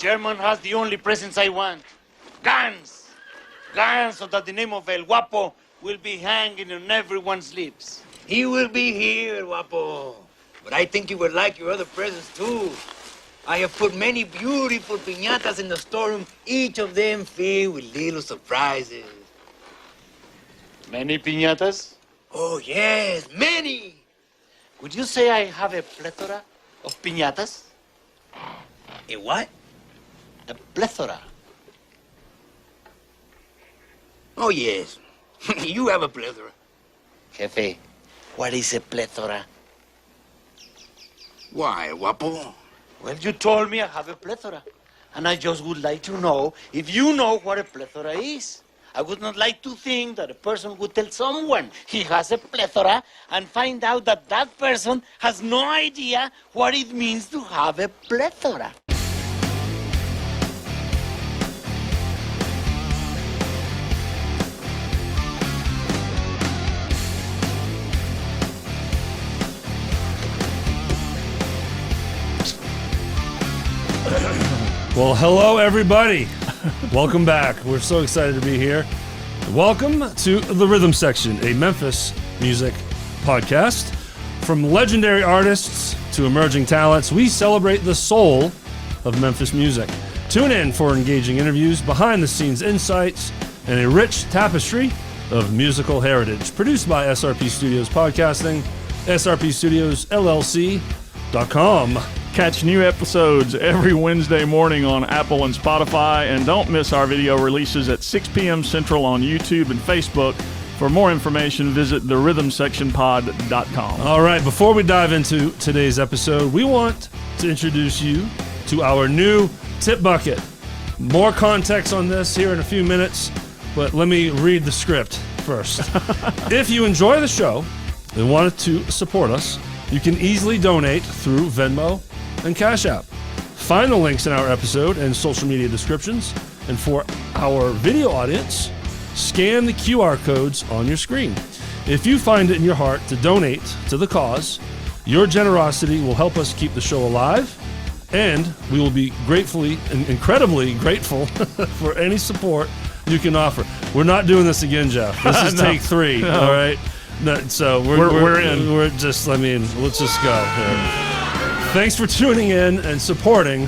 German has the only presents I want. Guns! Guns, so that the name of El Guapo will be hanging on everyone's lips. He will be here, Guapo. But I think you would like your other presents, too. I have put many beautiful piñatas in the storeroom, each of them filled with little surprises. Many piñatas? Oh, yes, many. Would you say I have a plethora of piñatas? A what? A plethora. Oh, yes. You have a plethora. Jefe, what is a plethora? Why, Guapo? Well, you told me I have a plethora. And I just would like to know if you know what a plethora is. I would not like to think that a person would tell someone he has a plethora and find out that that person has no idea what it means to have a plethora. Well, hello, everybody. Welcome back. We're so excited to be here. Welcome to The Rhythm Section, a Memphis music podcast. From legendary artists to emerging talents, we celebrate the soul of Memphis music. Tune in for engaging interviews, behind-the-scenes insights, and a rich tapestry of musical heritage. Produced by SRP Studios Podcasting, srpstudiosllc.com. Catch new episodes every Wednesday morning on Apple and Spotify, and don't miss our video releases at 6 p.m. Central on YouTube and Facebook. For more information, visit therhythmsectionpod.com. All right, before we dive into today's episode, we want to introduce you to our new tip bucket. More context on this here in a few minutes, but let me read the script first. If you enjoy the show and want to support us, you can easily donate through Venmo and CashApp. Find the links in our episode and social media descriptions. And for our video audience, scan the QR codes on your screen. If you find it in your heart to donate to the cause, your generosity will help us keep the show alive, and we will be incredibly grateful for any support you can offer. We're not doing this again, Jeff. This is take 3, all right? No, so we're in. Let's just go here. Thanks for tuning in and supporting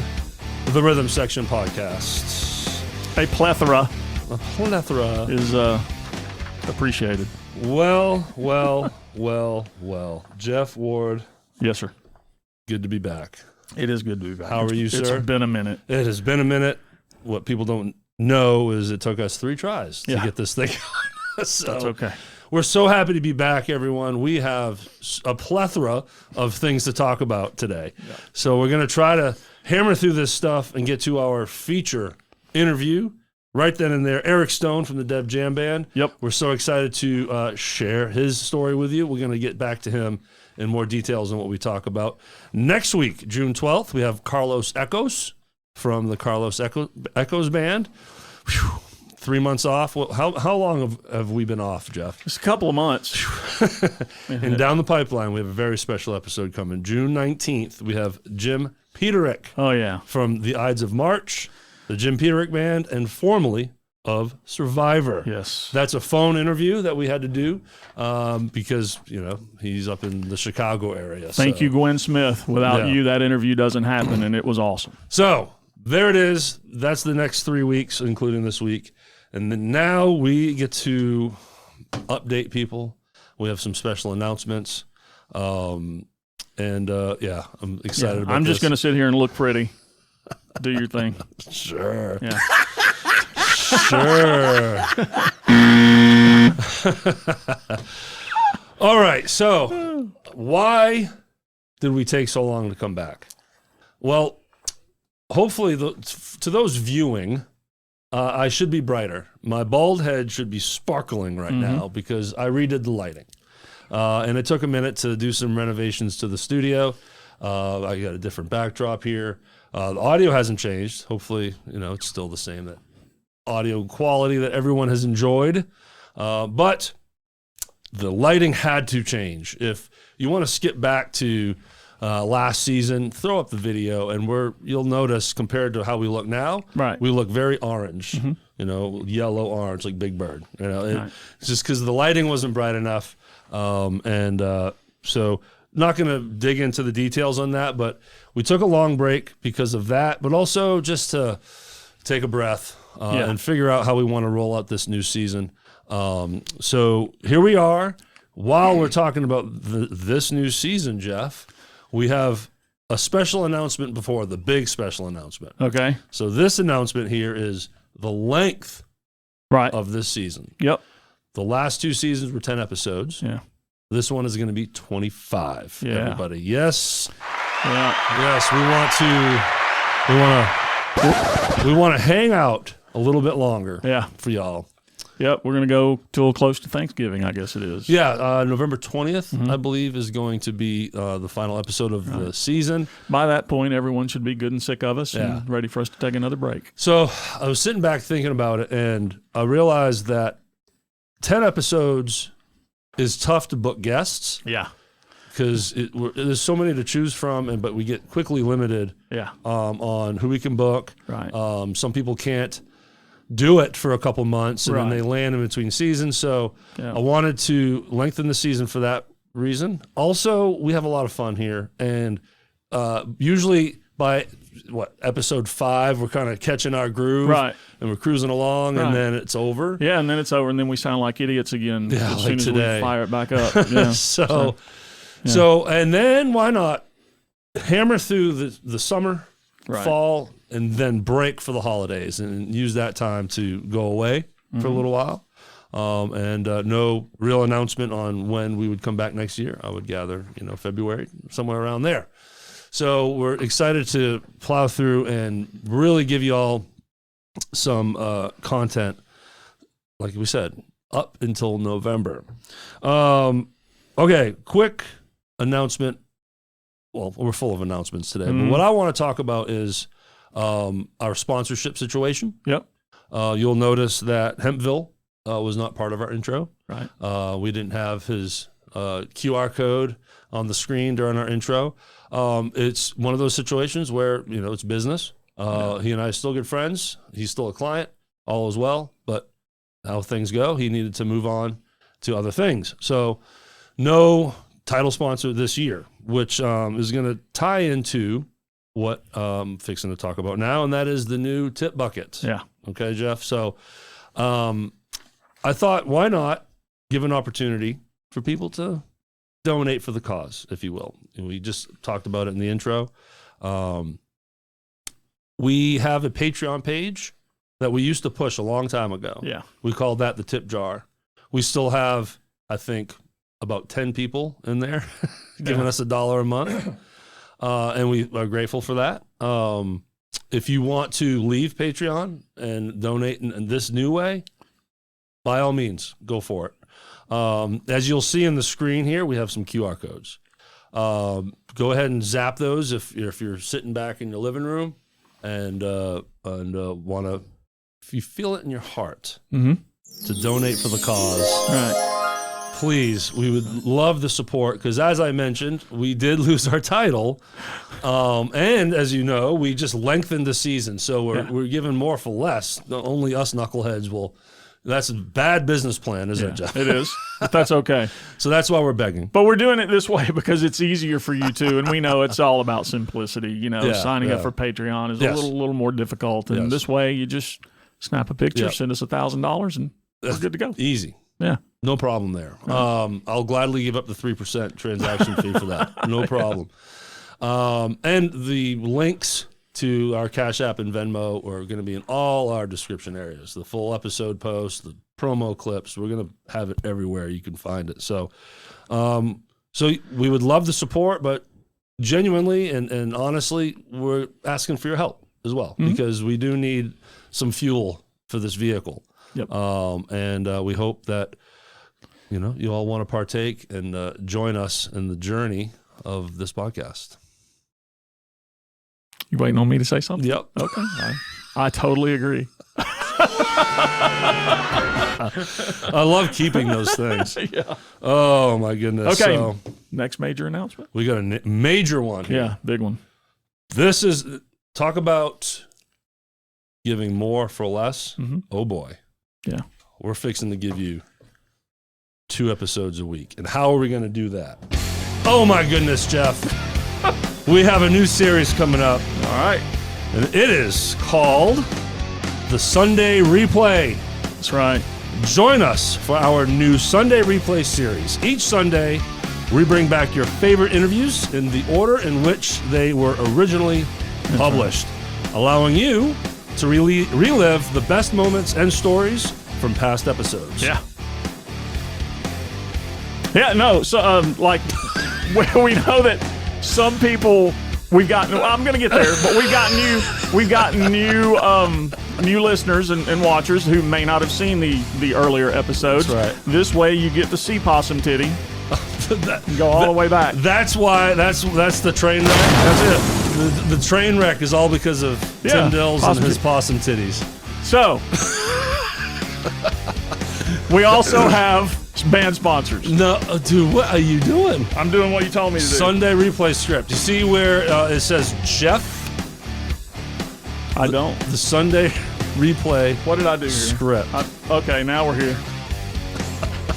the Rhythm Section podcast. A plethora is appreciated. Well. Jeff Ward. Yes, sir. Good to be back. It is good to be back. How are you, sir? It's been a minute. It has been a minute. What people don't know is it took us 3 tries to get this thing on. So that's okay. We're so happy to be back, everyone. We have a plethora of things to talk about today. Yeah. So we're going to try to hammer through this stuff and get to our feature interview right then and there. Eric Stone from the Deb Jam Band. Yep. We're so excited to share his story with you. We're going to get back to him in more details on what we talk about. Next week, June 12th, we have Carlos Echoes from the Carlos Echoes Band. Whew. 3 months off. Well, how long have we been off, Jeff? Just a couple of months. And down the pipeline, we have a very special episode coming. June 19th, we have Jim Peterick. Oh, yeah. From the Ides of March, the Jim Peterick Band, and formerly of Survivor. Yes. That's a phone interview that we had to do because, he's up in the Chicago area. Thank you, Gwen Smith. Without you, that interview doesn't happen, and it was awesome. So there it is. That's the next 3 weeks, including this week. And then now we get to update people. We have some special announcements. I'm excited about this. I'm just going to sit here and look pretty. Do your thing. Sure. Yeah. Sure. All right. So why did we take so long to come back? Well, hopefully to those viewing, I should be brighter. My bald head should be sparkling right now because I redid the lighting. And it took a minute to do some renovations to the studio. I got a different backdrop here. The audio hasn't changed. Hopefully, it's still the same, that audio quality that everyone has enjoyed. But the lighting had to change. If you want to skip back to last season. Throw up the video, and you'll notice compared to how we look now, right, we look very orange, yellow orange like Big Bird. It's just because the lighting wasn't bright enough, so not going to dig into the details on that. But we took a long break because of that, but also just to take a breath and figure out how we want to roll out this new season. So here we are. While we're talking about this new season, Jeff, we have a special announcement before the big special announcement. Okay. So this announcement here is the length of this season. Yep. The last 2 seasons were 10 episodes. Yeah. This one is going to be 25. Yeah. Everybody. Yes. Yeah. Yes. We want to hang out a little bit longer. Yeah. For y'all. Yep, we're going to go till close to Thanksgiving, I guess it is. Yeah, November 20th, I believe, is going to be the final episode of the season. By that point, everyone should be good and sick of us and ready for us to take another break. So I was sitting back thinking about it, and I realized that 10 episodes is tough to book guests. Yeah. Because there's so many to choose from, but we get quickly limited on who we can book. Right. Some people can't do it for a couple months, and then they land in between seasons. So I wanted to lengthen the season for that reason. Also, we have a lot of fun here, and usually by episode 5, we're kind of catching our groove, and we're cruising along, and then it's over. Yeah, and then it's over, and then we sound like idiots again as soon as today. we fire it back up. Yeah. So, and then why not hammer through the summer, fall, and then break for the holidays and use that time to go away for a little while. And no real announcement on when we would come back next year. I would gather, February, somewhere around there. So we're excited to plow through and really give you all some content, like we said, up until November. Okay, quick announcement. Well, we're full of announcements today, but what I want to talk about is our sponsorship situation. Yep. You'll notice that Hempville was not part of our intro. Right. We didn't have his QR code on the screen during our intro. It's one of those situations where, it's business. He and I are still good friends. He's still a client. All is well. But how things go, he needed to move on to other things. So no title sponsor this year, which is going to tie into what I'm fixing to talk about now, and that is the new tip bucket. Yeah. Okay, Jeff? So I thought, why not give an opportunity for people to donate for the cause, if you will. And we just talked about it in the intro. We have a Patreon page that we used to push a long time ago. Yeah. We called that the tip jar. We still have, I think, about 10 people in there giving us $1 a month. And we are grateful for that. If you want to leave Patreon and donate in this new way, by all means, go for it. As you'll see in the screen here, we have some QR codes. Go ahead and zap those if you're sitting back in your living room and want to, if you feel it in your heart to donate for the cause. Right. Please, we would love the support because, as I mentioned, we did lose our title, and as you know, we just lengthened the season, so we're giving more for less. Only us knuckleheads will. That's a bad business plan, isn't it, Jeff? It is, but that's okay. So that's why we're begging. But we're doing it this way because it's easier for you too, and we know it's all about simplicity. Signing up for Patreon is a little more difficult, and this way you just snap a picture, send us $1,000, and we're good to go. Easy. Yeah. No problem there. I'll gladly give up the 3% transaction fee for that. No problem. And the links to our CashApp and Venmo are going to be in all our description areas. The full episode post, the promo clips, we're going to have it everywhere you can find it. So we would love the support, but genuinely and honestly, we're asking for your help as well because we do need some fuel for this vehicle. Yep. And we hope that you all want to partake and join us in the journey of this podcast. You waiting on me to say something? Yep. Okay. I totally agree. I love keeping those things. Yeah. Oh, my goodness. Okay. So, next major announcement. we got a major one here. Yeah, big one. This is, talk about giving more for less. Mhm. Oh, boy. Yeah. We're fixing to give you 2 episodes a week. And how are we going to do that? Oh, my goodness, Jeff. We have a new series coming up. All right. And it is called The Sunday Replay. That's right. Join us for our new Sunday Replay series. Each Sunday, we bring back your favorite interviews in the order in which they were originally published, allowing you to relive the best moments and stories from past episodes. Yeah. Yeah, no, so, like, we know that some people, I'm going to get there, but we've got new listeners and watchers who may not have seen the earlier episodes. That's right. This way you get to see Possum Titty. Go all the way back. That's why, that's the train wreck. That's it. The train wreck is all because of Tim Dills and his possum titties. So, we also have band sponsors. No, dude, what are you doing? I'm doing what you told me to do. Sunday Replay script. You see where it says Jeff? I don't. The Sunday Replay What did I do here? script. Okay, now we're here.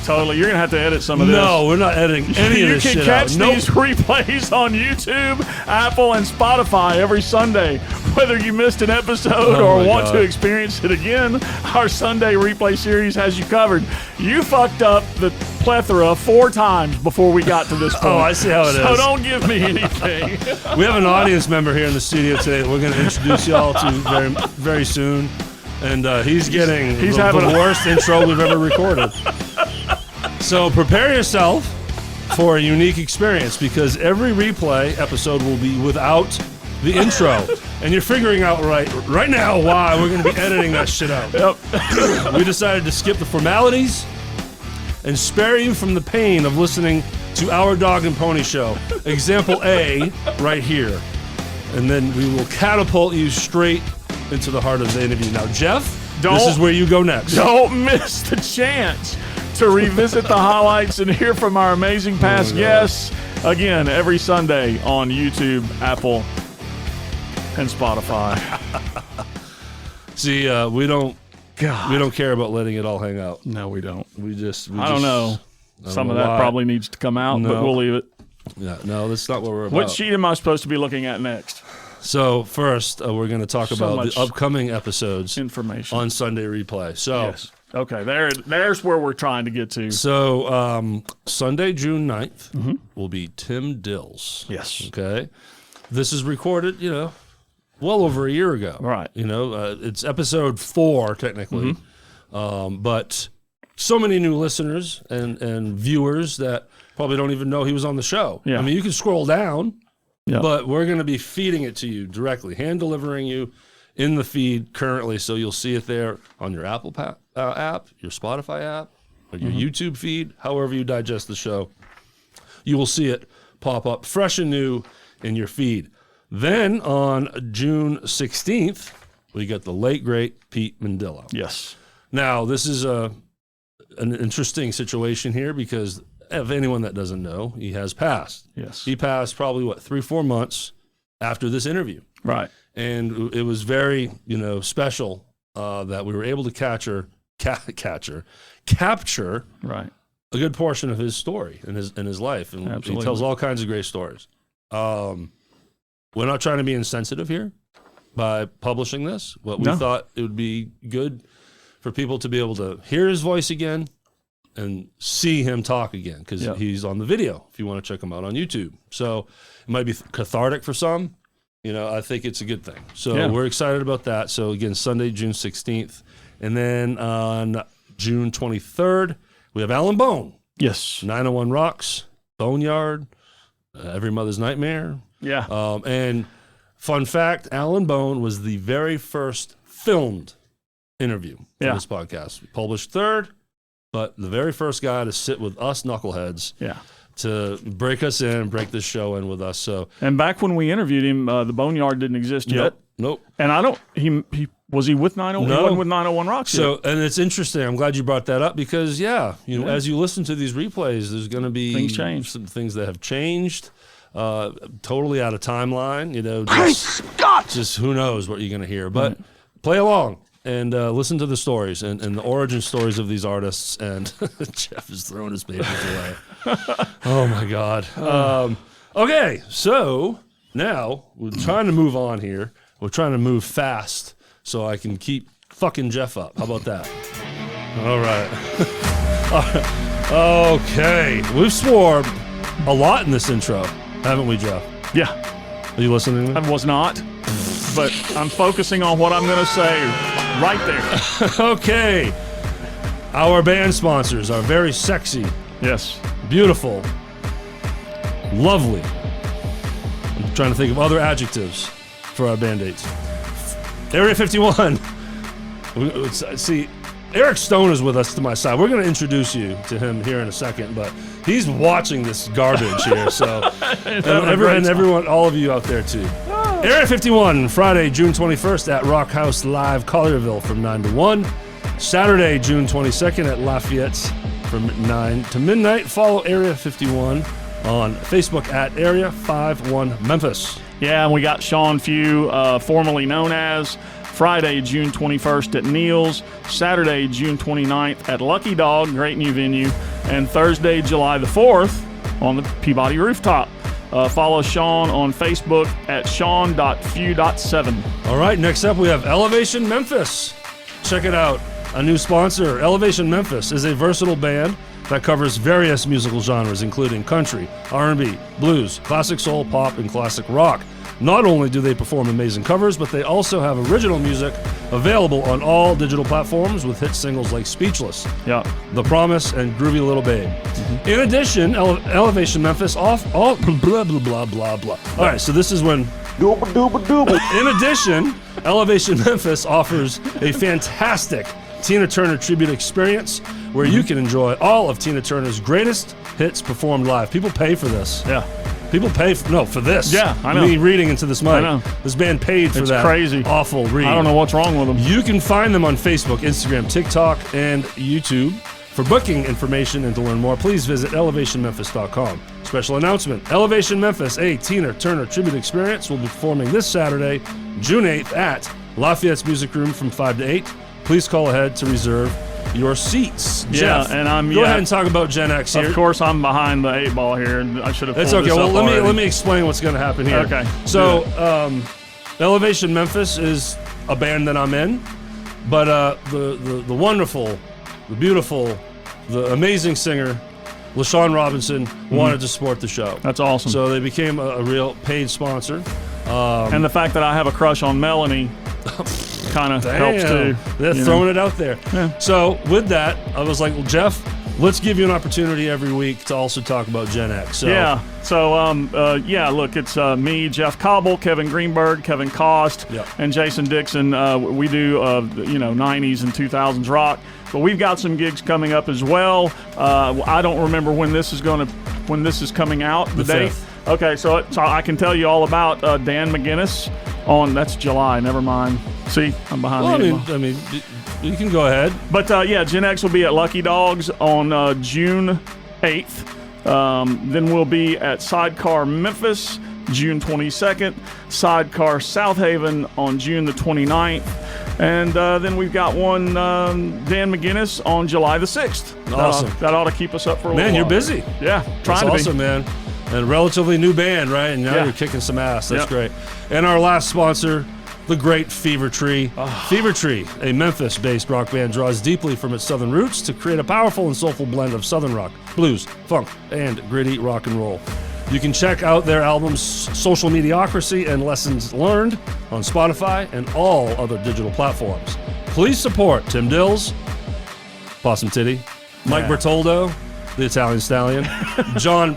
Totally. You're going to have to edit some of this. No, we're not editing any of this shit out. You can catch these replays on YouTube, Apple, and Spotify every Sunday. Whether you missed an episode or want to experience it again, our Sunday Replay series has you covered. You fucked up the plethora 4 times before we got to this point. Oh, I see how it is. So don't give me anything. We have an audience member here in the studio today that we're going to introduce y'all to very, very soon. And he's getting the worst intro we've ever recorded. So prepare yourself for a unique experience because every replay episode will be without the intro. And you're figuring out right now why we're going to be editing that shit out. Yep. We decided to skip the formalities and spare you from the pain of listening to Our Dog and Pony Show. Example A right here. And then we will catapult you straight into the heart of the interview. Now, Jeff, this is where you go next. Don't miss the chance to revisit the highlights and hear from our amazing past guests. Again, every Sunday on YouTube, Apple, and Spotify. See, we don't care about letting it all hang out. No, we don't. I don't know. Some of that probably needs to come out, but we'll leave it. Yeah, no, that's not what we're about. What sheet am I supposed to be looking at next? So first, we're going to talk about the upcoming episodes information on Sunday Replay. So, yes. Okay, there's where we're trying to get to. So Sunday, June 9th will be Tim Dills. Yes. Okay. This is recorded, well over a year ago. Right. It's episode 4 technically. But so many new listeners and viewers that probably don't even know he was on the show. Yeah. I mean, you can scroll down, Yep. but we're going to be feeding it to you directly, hand delivering you in the feed currently. So you'll see it there on your Apple app, your Spotify app, or your YouTube feed, however you digest the show. You will see it pop up fresh and new in your feed. Then on June 16th, we get the late, great Pete Mandillo. Yes. Now, this is an interesting situation here because if anyone that doesn't know, he has passed. Yes. He passed probably, 3-4 months after this interview. Right. And it was very, special that we were able to capture right. a good portion of his story in his life. And Absolutely. he tells all kinds of great stories. We're not trying to be insensitive here by publishing this, but we thought it would be good for people to be able to hear his voice again and see him talk again because he's on the video if you want to check him out on YouTube. So it might be cathartic for some. I think it's a good thing. So we're excited about that. So again, Sunday, June 16th. And then on June 23rd, we have Alan Bone. Yes. 901 Rocks, Boneyard, Every Mother's Nightmare. Yeah. And fun fact, Alan Bone was the very first filmed interview for this podcast. We published 3rd, but the very first guy to sit with us knuckleheads to break us in, break this show in with us. So, and back when we interviewed him, the Boneyard didn't exist yet. Nope. And he Was he with 901? No. He wasn't with 901 Rocks yet. So, and it's interesting. I'm glad you brought that up because, as you listen to these replays, there's going to be Things change. some things that have changed, totally out of timeline. Just who knows what you're going to hear. But play along and listen to the stories and the origin stories of these artists. And Jeff is throwing his papers away. Oh my God. Okay, so now we're trying to move on here. We're trying to move fast. So I can keep fucking Jeff up. How about that? All right. Okay. We've swore a lot in this intro, haven't we, Jeff? Yeah. Are you listening? I was not, but I'm focusing on what I'm going to say right there. Okay. Our band sponsors are very sexy, Yes. beautiful, lovely. I'm trying to think of other adjectives for our band dates. Area 51. See, Eric Stone is with us to my side. We're going to introduce you to him here in a second, but he's watching this garbage here. So, and everyone, all of you out there too. Area 51, Friday, June 21st at Rock House Live, Collierville from 9 to 1. Saturday, June 22nd at Lafayette's from 9 to midnight. Follow Area 51 on Facebook at Area 51 Memphis. Yeah, and we got Sean Few, formerly known as, Friday, June 21st at Neil's, Saturday, June 29th at Lucky Dog, great new venue, and Thursday, July the 4th on the Peabody Rooftop. Follow Sean on Facebook at sean.few.7. All right, next up we have Elevation Memphis. Check it out. A new sponsor, Elevation Memphis, is a versatile band that covers various musical genres, including country, R&B, blues, classic soul, pop, and classic rock. Not only do they perform amazing covers, but they also have original music available on all digital platforms with hit singles like Speechless, Yeah. The Promise, and Groovy Little Babe. Mm-hmm. In addition, Elevation Memphis blah, blah, blah, blah, blah. All right, so this is when... In addition, Elevation Memphis offers a fantastic Tina Turner tribute experience where you can enjoy all of Tina Turner's greatest hits performed live. People pay for this. Yeah. People pay for this. Yeah, I know. Me reading into this mic. I know. This band paid for It's that crazy. awful read. I don't know what's wrong with them. You can find them on Facebook, Instagram, TikTok, and YouTube. For booking information and to learn more, please visit elevationmemphis.com. Special announcement, Elevation Memphis, a Tina Turner tribute experience, will be performing this Saturday, June 8th at Lafayette's Music Room from 5 to 8. Please call ahead to reserve your seats. Yeah, Jeff, and go ahead and talk about Gen X here. Of course, I'm behind the 8 ball here, and I should have. It's okay. Well, let me explain what's going to happen here. Okay. So, Elevation Memphis is a band that I'm in, but the wonderful, the beautiful, the amazing singer, LaShawn Robinson, wanted to support the show. That's awesome. So they became a real paid sponsor. And the fact that I have a crush on Melanie kind of helps too. They're throwing it out there. Yeah. So with that, I was like, well, Jeff, let's give you an opportunity every week to also talk about Gen X. So, yeah. So, look, it's me, Jeff Cobble, Kevin Greenberg, Kevin Cost, and Jason Dixon. We do, 90s and 2000s rock. But we've got some gigs coming up as well. I don't remember when this is coming out. The date. 5th. Okay, so I can tell you all about Dan McGinnis that's July. Never mind. See, I'm behind. Well, I mean, you can go ahead. But Gen X will be at Lucky Dogs on June 8th. Then we'll be at Sidecar Memphis June 22nd. Sidecar South Haven on June the 29th. And then we've got one Dan McGinnis on July the 6th. Awesome. That ought to keep us up for a while. Man, you're busy. Yeah, trying to That's awesome, man. And a relatively new band, right? And now you're kicking some ass. That's great. And our last sponsor, the great Fever Tree. Fever Tree, a Memphis-based rock band, draws deeply from its southern roots to create a powerful and soulful blend of southern rock, blues, funk, and gritty rock and roll. You can check out their albums Social Mediocrity and Lessons Learned on Spotify and all other digital platforms. Please support Tim Dills, Possum Titty, Mike Bertoldo, the Italian Stallion, John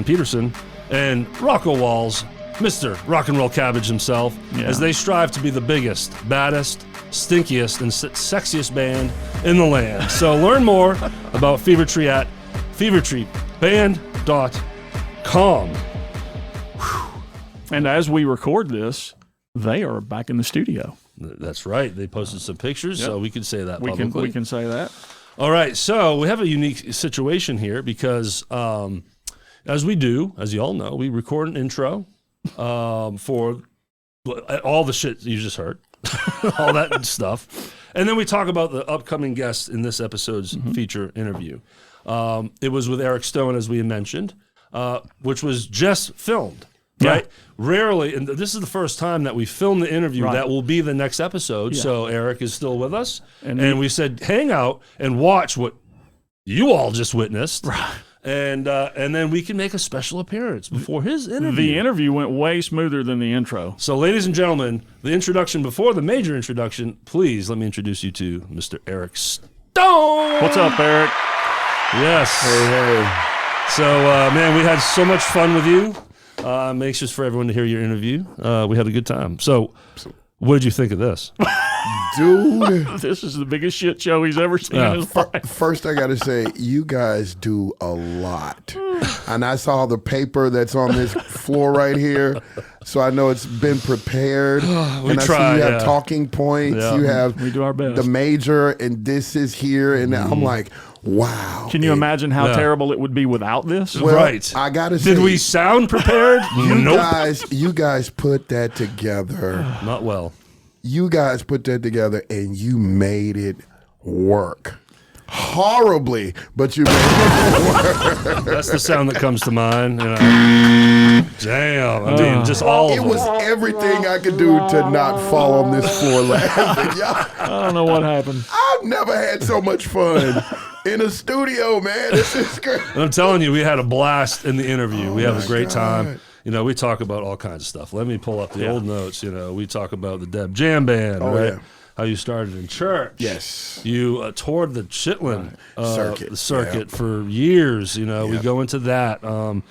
Peterson, and Rocco Walls, Mr. Rock and Roll Cabbage himself, as they strive to be the biggest, baddest, stinkiest, and sexiest band in the land. So learn more about Fever Tree at fevertreeband.com. And as we record this, they are back in the studio. That's right. They posted some pictures, so we can say that publicly. We can say that. All right, so we have a unique situation here because, as we do, as you all know, we record an intro for all the shit you just heard, all that stuff, and then we talk about the upcoming guest in this episode's feature interview. It was with Eric Stone, as we mentioned, which was just filmed. Right? Rarely, and this is the first time that we filmed the interview that will be the next episode. So Eric is still with us. And we said, hang out and watch what you all just witnessed. Right. And then we can make a special appearance before his interview. The interview went way smoother than the intro. So, ladies and gentlemen, the introduction before the major introduction, please let me introduce you to Mr. Eric Stone. What's up, Eric? Yes. Hey. So, man, we had so much fun with you. I'm anxious for everyone to hear your interview. We had a good time. So, what did you think of this? Dude. This is the biggest shit show he's ever seen in his life. First, I got to say, you guys do a lot. And I saw the paper that's on this floor right here. So I know it's been prepared. And I see you have talking points. Yeah. You have We do our best. the major, and this is here. And I'm like, wow. Can you imagine how terrible it would be without this? Well, right. I got to say. Did we sound prepared? You guys put that together. Not well. You guys put that together and you made it work. Horribly, but you made it work. That's the sound that comes to mind. You know. Damn. I mean, just all of It them. was everything I could do to not fall on this floor laughing. I don't know what happened. I've never had so much fun in a studio, man. This is great. I'm telling you, we had a blast in the interview. We have a great time. God. You know, we talk about all kinds of stuff. Let me pull up the old notes. You know, we talk about the Deb Jam Band, right? Yeah. How you started in church. Yes. You toured the chitlin Circuit. for years. You know, we go into that. Yeah,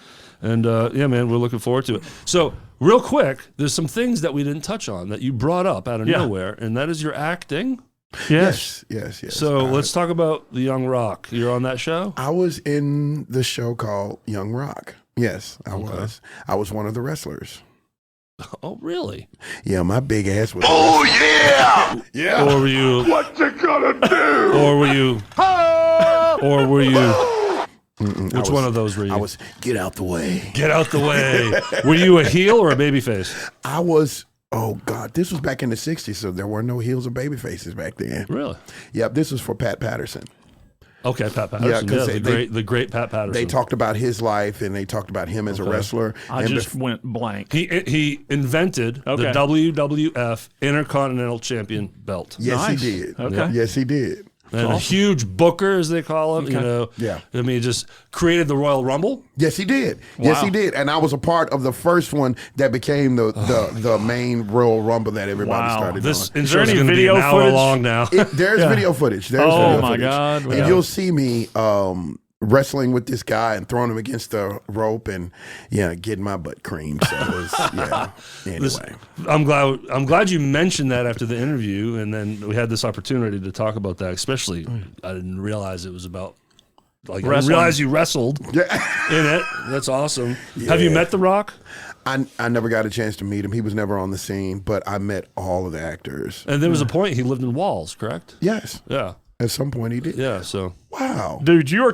man, we're looking forward to it. So, real quick, there's some things that we didn't touch on that you brought up out of nowhere, and that is your acting. Yes. So, let's talk about the Young Rock. You're on that show? I was in the show called Young Rock. Yes, I was. I was one of the wrestlers. Oh, really? Yeah, my big ass was. Oh, yeah! Yeah. Or were you? What you gonna do? Or were you? Or were you? Which one of those were you? I was. Get out the way. Get out the way. Were you a heel or a baby face? I was. Oh God, this was back in the '60s, so there were no heels or baby faces back then. Really? Yep, this was for Pat Patterson. Okay, Pat Patterson. Yeah, the great Pat Patterson. They talked about his life and they talked about him as a wrestler. I just went blank. He invented the WWF Intercontinental Champion belt. Yes, he did. Okay. Yes, he did. And a huge booker, as they call him, you know. Yeah. I mean, he just created the Royal Rumble. Yes, he did. Yes, he did. And I was a part of the first one that became the main Royal Rumble that everybody started This doing. intro is any going to be an video hour footage? long now. There's video footage. There's Oh, video my footage. God. And Yeah. you'll see me wrestling with this guy and throwing him against the rope and getting my butt creamed. So it was, anyway. I'm glad you mentioned that after the interview, and then we had this opportunity to talk about that. Especially, I didn't realize it was about. I didn't realize you wrestled in it. That's awesome. Yeah. Have you met The Rock? I never got a chance to meet him. He was never on the scene, but I met all of the actors. And there was a point he lived in Walls, correct? Yes. Yeah. At some point he did. Yeah. So. Wow. Dude, you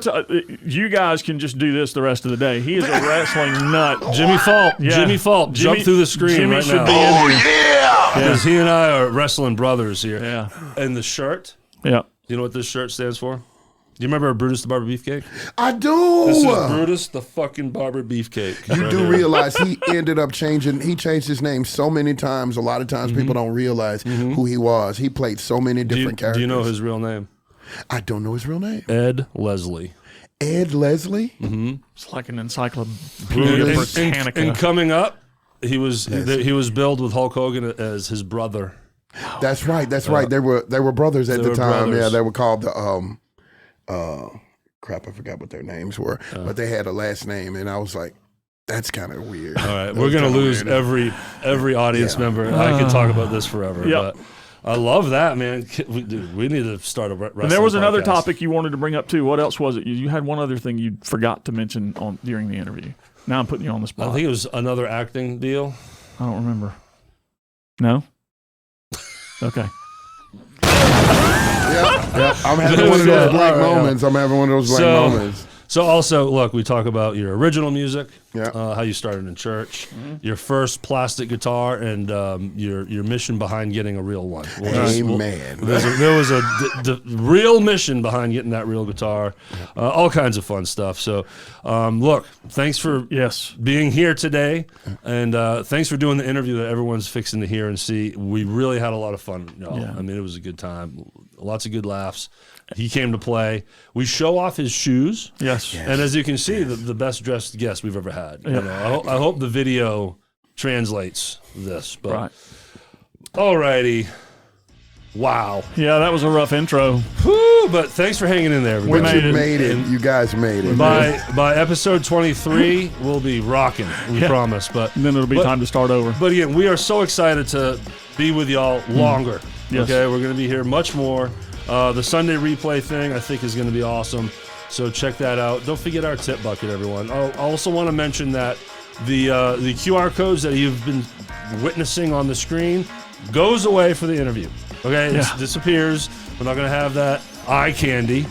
guys can just do this the rest of the day. He is a wrestling nut. Jimmy Fault. Yeah. Jimmy Fault. Jump through the screen Jimmy right should now. be in here. Because he and I are wrestling brothers here. Yeah. And the shirt. Yeah. You know what this shirt stands for? Do you remember Brutus the Barber Beefcake? I do. This is Brutus the fucking Barber Beefcake. You do realize he ended up changing. He changed his name so many times. A lot of times people don't realize who he was. He played so many different characters. Do you know his real name? I don't know his real name. Ed Leslie. Ed Leslie? It's like an encyclopedia Britannica. And coming up, he was billed with Hulk Hogan as his brother. That's right. That's right. They were brothers at the time. Brothers. Yeah, they were called the crap, I forgot what their names were. But they had a last name, and I was like, that's kind of weird. All right, we're gonna lose every audience member. I could talk about this forever. Yep. But I love that, man. Dude, we need to start a wrestling And there was another podcast. topic you wanted to bring up too. What else was it? You had one other thing you forgot to mention during the interview. Now I'm putting you on the spot. I think it was another acting deal. I don't remember. No? Okay. Yeah. I'm having one of those black moments. I'm having one of those black moments. So also, look, we talk about your original music, Yeah. How you started in church, your first plastic guitar, and your mission behind getting a real one. Amen. There was a real mission behind getting that real guitar, all kinds of fun stuff. So, look, thanks for being here today, and thanks for doing the interview that everyone's fixing to hear and see. We really had a lot of fun, y'all. Yeah. I mean, it was a good time, lots of good laughs. He came to play. We show off his shoes. Yes. And as you can see, the best dressed guest we've ever had. You know, I hope the video translates this. But Right. Alrighty. Wow. Yeah, that was a rough intro. Whew, but thanks for hanging in there, everybody. You made it. You guys made it. By episode 23, we'll be rocking. We promise. But And then it'll be time to start over. But again, we are so excited to be with y'all longer. Yes. Okay, we're going to be here much more. The Sunday replay thing, I think, is going to be awesome. So check that out. Don't forget our tip bucket, everyone. I also want to mention that the QR codes that you've been witnessing on the screen goes away for the interview. Okay, it disappears. We're not going to have that eye candy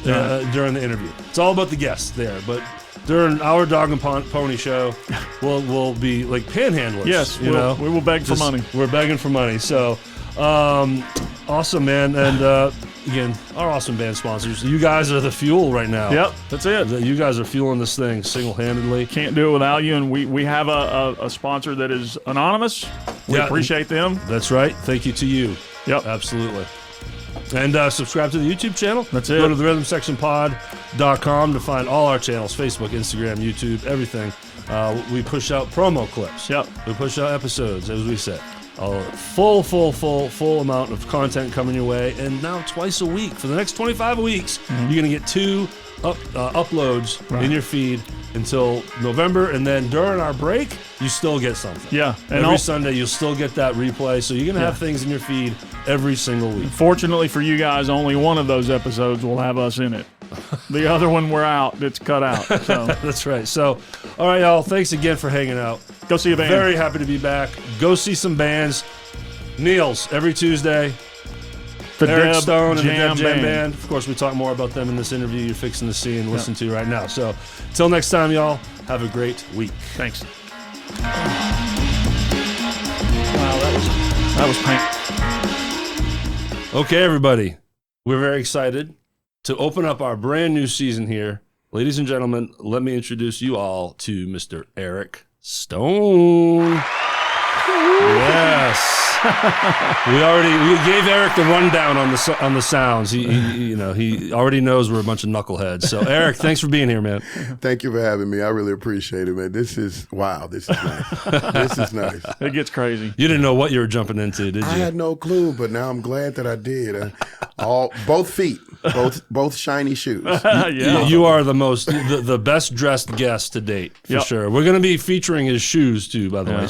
during the interview. It's all about the guests there. But during our Dog and Pony show, we'll be like panhandlers. Yes, we will beg for money. We're begging for money. So. Awesome, man. And again, our awesome band sponsors. You guys are the fuel right now. Yep, that's it. You guys are fueling this thing single-handedly. Can't do it without you. And we have a sponsor that is anonymous. We appreciate them. That's right. Thank you to you. Yep. Absolutely. And subscribe to the YouTube channel. That's it. Go to therhythmsectionpod.com to find all our channels, Facebook, Instagram, YouTube, everything. We push out promo clips. Yep. We push out episodes, as we said. A full amount of content coming your way, and now twice a week for the next 25 weeks, you're gonna get 2 uploads in your feed until November, and then during our break, you still get something. Yeah, and every Sunday you'll still get that replay, so you're gonna have things in your feed every single week. Fortunately for you guys, only one of those episodes will have us in it. The other one we're out. It's cut out. So. That's right. So, all right, y'all. Thanks again for hanging out. Go see a band. Very happy to be back. Go see some bands. Neil's every Tuesday. The Eric Deb Stone and the Deb Jam Band. Band. Of course, we talk more about them in this interview you're fixing to see and listen to right now. So, till next time, y'all. Have a great week. Thanks. Wow, that was painful. Okay, everybody. We're very excited to open up our brand new season here. Ladies and gentlemen, let me introduce you all to Mr. Eric Stone. Yes. we gave Eric the rundown on the sounds. He already knows we're a bunch of knuckleheads. So Eric, thanks for being here, man. Thank you for having me. I really appreciate it, man. This is nice. This is nice. It gets crazy. You didn't know what you were jumping into, did you? I had no clue, but now I'm glad that I did. Both feet, both shiny shoes. You are the best dressed guest to date for sure. We're going to be featuring his shoes too, by the way,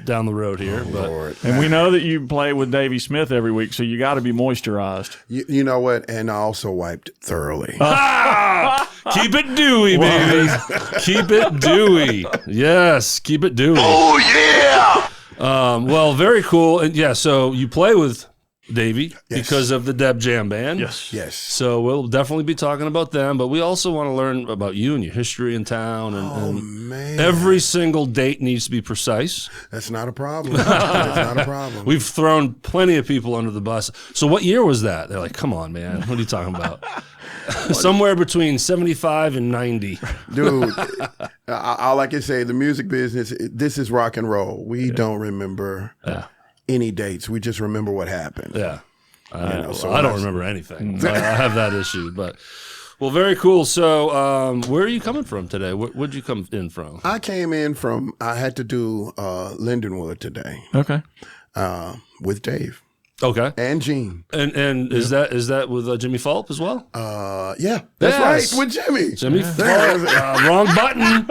down the road here. Lord. And we know that you play with Davey Smith every week, so you got to be moisturized. You know what? And I also wiped thoroughly. Keep it dewy, baby. Keep it dewy. Yes, keep it dewy. Oh, yeah! Well, very cool. And yeah, so you play with Davey because of the Deb Jam Band. Yes. So we'll definitely be talking about them, but we also want to learn about you and your history in town. And Man. Every single date needs to be precise. That's not a problem. That's not a problem. We've thrown plenty of people under the bus. So what year was that? They're like, come on, man. What are you talking about? Somewhere between 75 and 90. Dude, all I can say, the music business, this is rock and roll. We don't remember any dates. We just remember what happened. Yeah. I so don't remember anything. I have that issue. But, well, very cool. So where are you coming from today? Where'd you come in from? I came in from, I had to do Lindenwood today. Okay. With Dave. Okay. And Gene. And is that with Jimmy Fulp as well? Yeah, that's right, with Jimmy. Jimmy Fulp. Wrong button.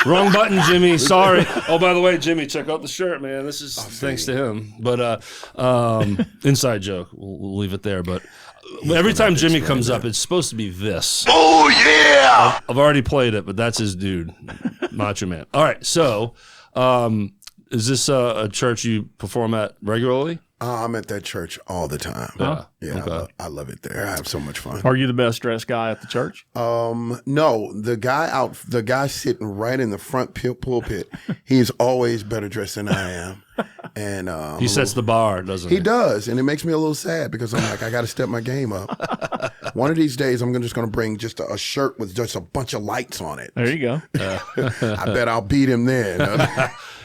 Wrong button, Jimmy. Sorry. Oh, by the way, Jimmy, check out the shirt, man. This is thanks to him. But inside joke. We'll leave it there. But every time Jimmy comes up, it's supposed to be this. Oh, yeah! I've already played it, but that's his dude. Macho Man. All right, so is this a church you perform at regularly? I'm at that church all the time. Yeah, Okay. I love it there. I have so much fun. Are you the best dressed guy at the church? No, the guy sitting right in the front pulpit, he's always better dressed than I am. And he sets the bar, doesn't he? He does, and it makes me a little sad because I'm like, I got to step my game up. One of these days, I'm just going to bring just a shirt with just a bunch of lights on it. There you go. I bet I'll beat him then.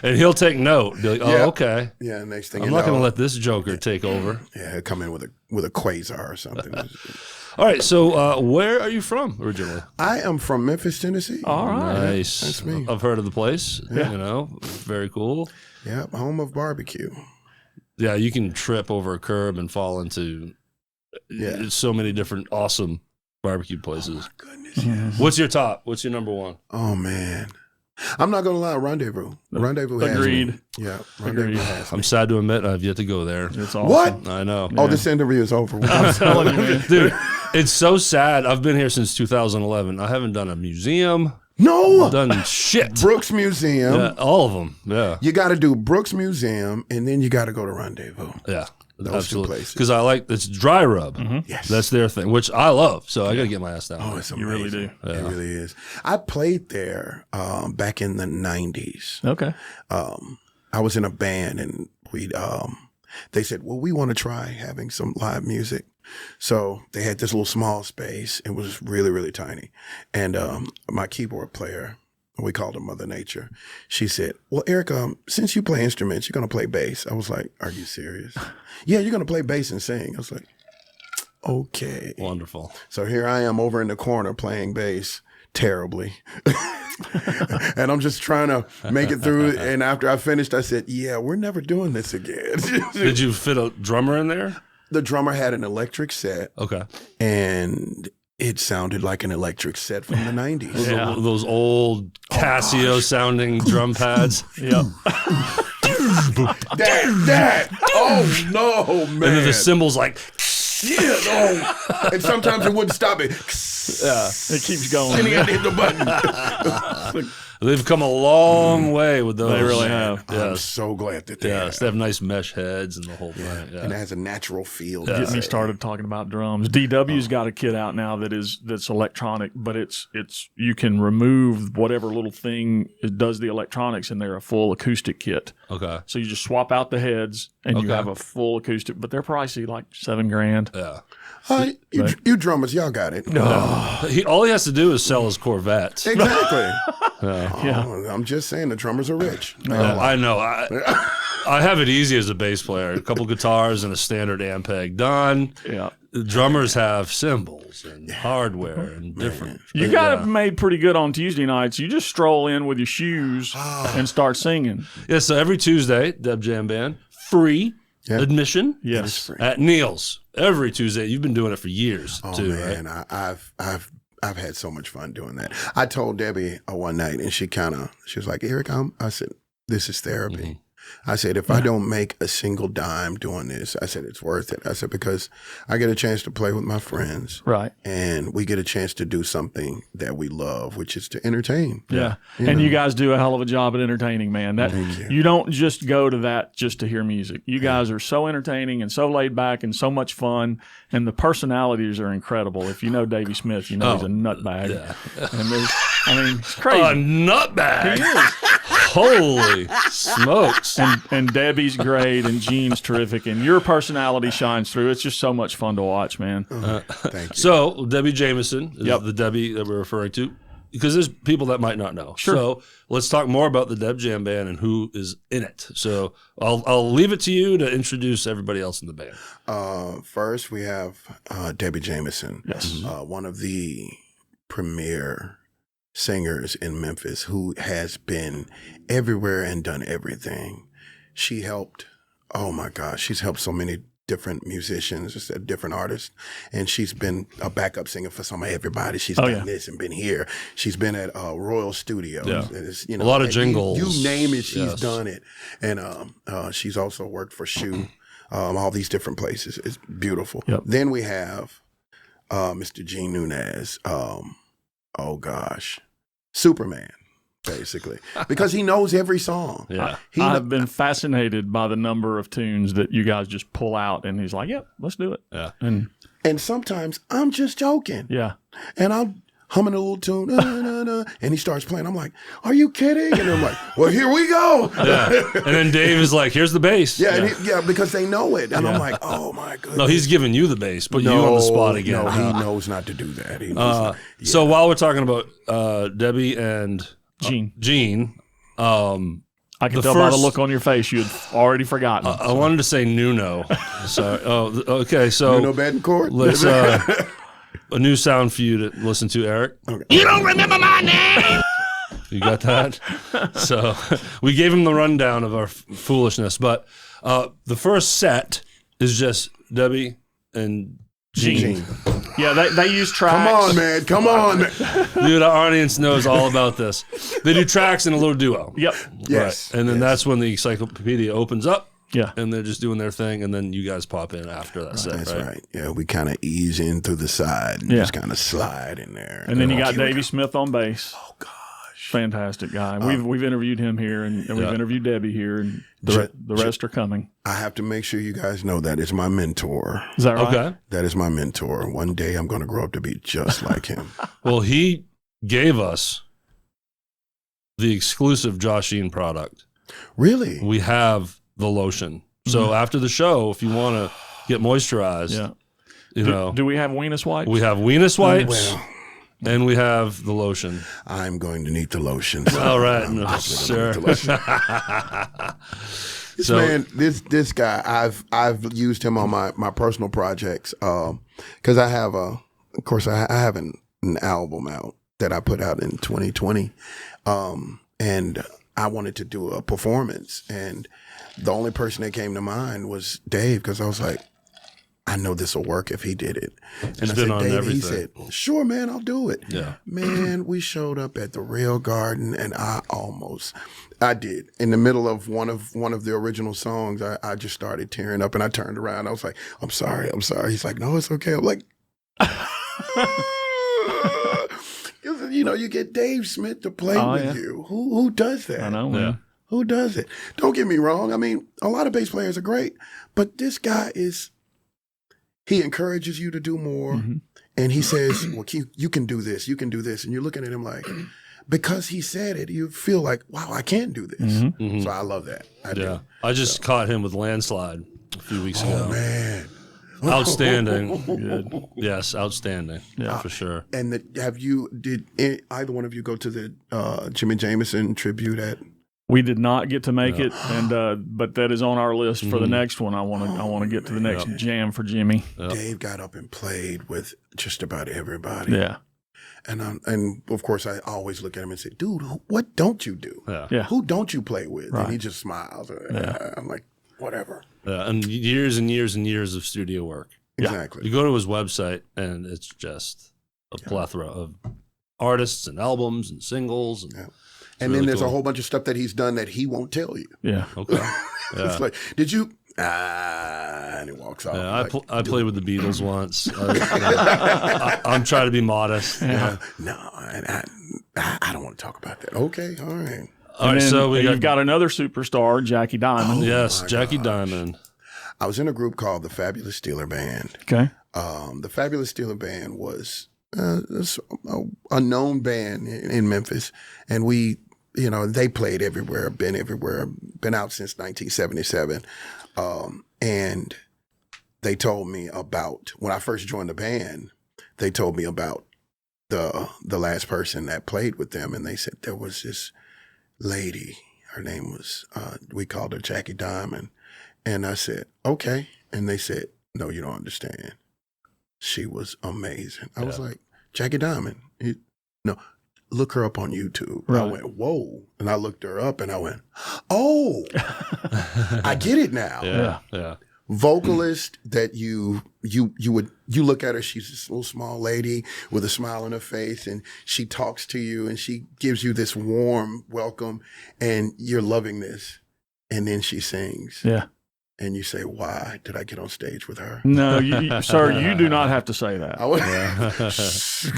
And he'll take note. Be like, oh, Yeah. okay. Yeah, next thing I'm you not know, going to let this joker take over. Yeah, he'll come in with a quasar or something. All right. So where are you from originally? I am from Memphis, Tennessee. All right. Nice. That's me. I've heard of the place. Yeah. You know, very cool. Yep, home of barbecue. Yeah, you can trip over a curb and fall into so many different awesome barbecue places. Goodness. Mm-hmm. What's your top? What's your number one? Oh man, I'm not gonna lie. Rendezvous. Rendezvous. has Agreed. me. Yeah. Rendezvous has me. I'm sad to admit I've yet to go there. It's awesome. What? I know. Oh, this interview is over. I'm telling you, man. Dude, it's so sad. I've been here since 2011. I haven't done a museum. No. Done shit. Brooks Museum. Yeah, all of them. Yeah. You got to do Brooks Museum, and then you got to go to Rendezvous. Yeah. Those Absolutely. two places. Because I like it's dry rub. Yes. That's their thing, which I love. So I got to get my ass down. Oh, there. it's You amazing. really do. It really is. I played there back in the 90s. Okay. I was in a band, and they said, well, we want to try having some live music. So they had this little small space. It was really, really tiny. And my keyboard player, we called her Mother Nature, she said, well, Eric, since you play instruments, you're going to play bass. I was like, are you serious? Yeah, you're going to play bass and sing. I was like, okay. Wonderful. So here I am over in the corner playing bass terribly. And I'm just trying to make it through. And after I finished, I said, yeah, we're never doing this again. Did you fit a drummer in there? The drummer had an electric set, Okay. and it sounded like an electric set from the 90s. Yeah. Those old Casio sounding drum pads. Yep. Dad! Oh, no, man. And then the cymbals like, Yeah, no. And sometimes it wouldn't stop it. It keeps going. And he had to hit the button. they've come a long way with those. They really have. I'm Yes. so glad that they Yes. They have nice mesh heads and the whole thing. Yeah. And it has a natural feel. Get me started talking about drums. DW's got a kit out now that's electronic, but it's you can remove whatever little thing it does the electronics, and they're a full acoustic kit. Okay. So you just swap out the heads, and you Okay. have a full acoustic. But they're pricey, like $7,000. Yeah. You drummers, y'all got it. All he has to do is sell his Corvettes. Exactly. Yeah. Oh, I'm just saying the drummers are rich. I know. I have it easy as a bass player. A couple guitars and a standard Ampeg done. Yeah. The drummers have cymbals and hardware and different. You got it made pretty good on Tuesday nights. You just stroll in with your shoes and start singing. Yeah, so every Tuesday, Deb Jam Band, free admission. Yes. At Neil's. Every Tuesday. You've been doing it for years, too, man, right? I've had so much fun doing that. I told Debbie one night, and she was like, Eric, I said, this is therapy. Mm-hmm. I said, if I don't make a single dime doing this, I said, it's worth it. I said, because I get a chance to play with my friends. Right. And we get a chance to do something that we love, which is to entertain. Yeah. And you guys do a hell of a job at entertaining, man. That you don't just go to that just to hear music. You guys are so entertaining and so laid back and so much fun, and the personalities are incredible. If you know Davey Smith, you know he's a nutbag. Yeah. And it's crazy. A nutbag. He is. Holy smokes. And Debbie's great, and Gene's terrific, and your personality shines through. It's just so much fun to watch, man. Thank you. So, Debbie Jameson is the Debbie that we're referring to, because there's people that might not know. Sure. So, let's talk more about the Deb Jam Band and who is in it. So, I'll leave it to you to introduce everybody else in the band. First, we have Debbie Jameson, Yes. one of the premier singers in Memphis who has been everywhere and done everything. She helped, oh my gosh, she's helped so many different musicians, just different artists. And she's been a backup singer for some of everybody. She's done this and been here. She's been at Royal Studios. Yeah. A lot of jingles. You name it, she's done it. And she's also worked for Shoe, all these different places. It's beautiful. Yep. Then we have Mr. Gene Nunez. Oh gosh, Superman. basically, because he knows every song. Yeah. I've been fascinated by the number of tunes that you guys just pull out, and he's like, "Yep, let's do it." Yeah. And sometimes I'm just joking. Yeah. And I'm humming a little tune, and he starts playing. I'm like, "Are you kidding?" And I'm like, "Well, here we go." Yeah. And then Dave is like, "Here's the bass." Yeah, and because they know it, and I'm like, "Oh my goodness." No, he's giving you the bass, put you on the spot again. No, he knows not to do that. He knows So while we're talking about Debbie and Gene, I can tell by the look on your face you had already forgotten. I wanted to say Nuno. So, okay, so Nuno Betancourt. let's a new sound for you to listen to, Eric. Okay. You don't remember my name? You got that? So we gave him the rundown of our foolishness, but the first set is just Debbie and Gene. Yeah, they use tracks. Come on, man. Dude, our audience knows all about this. They do tracks and a little duo. Yep. Yes. Right. And then that's when the encyclopedia opens up. Yeah. And they're just doing their thing, and then you guys pop in after that set, That's right? right. Yeah, we kind of ease in through the side and just kind of slide in there. And then you got Davey Smith on bass. Oh gosh, fantastic guy. We've interviewed him here, and we've interviewed Debbie here, and the rest are coming. I have to make sure you guys know that is my mentor. Is that right? Okay. That is my mentor. One day I'm going to grow up to be just like him. Well, he gave us the exclusive Joshine product. Really? We have the lotion. So after the show, if you want to get moisturized, do we have Venus wipes? we have Venus wipes Well, and we have the lotion. I'm going to need the lotion. All right, I'm no, definitely sure. gonna need the lotion. So- Man, this guy, I've used him on my personal projects because I have I have an album out that I put out in 2020, and I wanted to do a performance, and the only person that came to mind was Dave, because I was like, I know this will work if he did it. And He's I been said, on Dave, everything. he said, sure, man, I'll do it. Yeah. Man, we showed up at the Rail Garden, and I did. In the middle of one of the original songs, I just started tearing up, and I turned around. I was like, I'm sorry. He's like, no, it's okay. I'm like, you get Dave Smith to play with you. Who does that? I know, man. Yeah. Who does it? Don't get me wrong. I mean, a lot of bass players are great, but this guy he encourages you to do more. And he says, well, you can do this. You can do this. And you're looking at him like, because he said it, you feel like, wow, I can do this. So I love that. I do. I just caught him with Landslide a few weeks ago. Oh, man. Outstanding. Good. Yes, outstanding. Yeah, for sure. And did either one of you go to the Jimmy Jameson tribute at? We did not get to make it, and but that is on our list for the next one. I want to get to the next jam for Jimmy. Dave got up and played with just about everybody. Yeah. And of course, I always look at him and say, dude, what don't you do? Yeah. Who don't you play with? Right. And he just smiles. I'm like, whatever. Yeah, and years and years and years of studio work. Exactly. You go to his website, and it's just a plethora of artists and albums and singles. And, And really then there's cool. a whole bunch of stuff that he's done that he won't tell you. Yeah. Okay. It's like, did you? And he walks off. Yeah, Like, I played with the Beatles once. I'm trying to be modest. no, and I don't want to talk about that. Okay, all right. All right, so you've got another superstar, Jackie Diamond. yes, Jackie Diamond. I was in a group called the Fabulous Steeler Band. Okay. The Fabulous Steeler Band was a known band in Memphis, and they played everywhere, been out since 1977. And they told me about, when I first joined the band, they told me about the last person that played with them, and they said there was this lady, her name was, we called her Jackie Diamond. And I said, okay. And they said, no, you don't understand. She was amazing. I was like, Jackie Diamond? No, look her up on YouTube. Right. I went, whoa. And I looked her up and I went, oh, I get it now. Yeah. Vocalist that you look at her, she's this little small lady with a smile on her face, and she talks to you and she gives you this warm welcome, and you're loving this. And then she sings. Yeah. and you say, why did I get on stage with her? No, sir, you do not have to say that.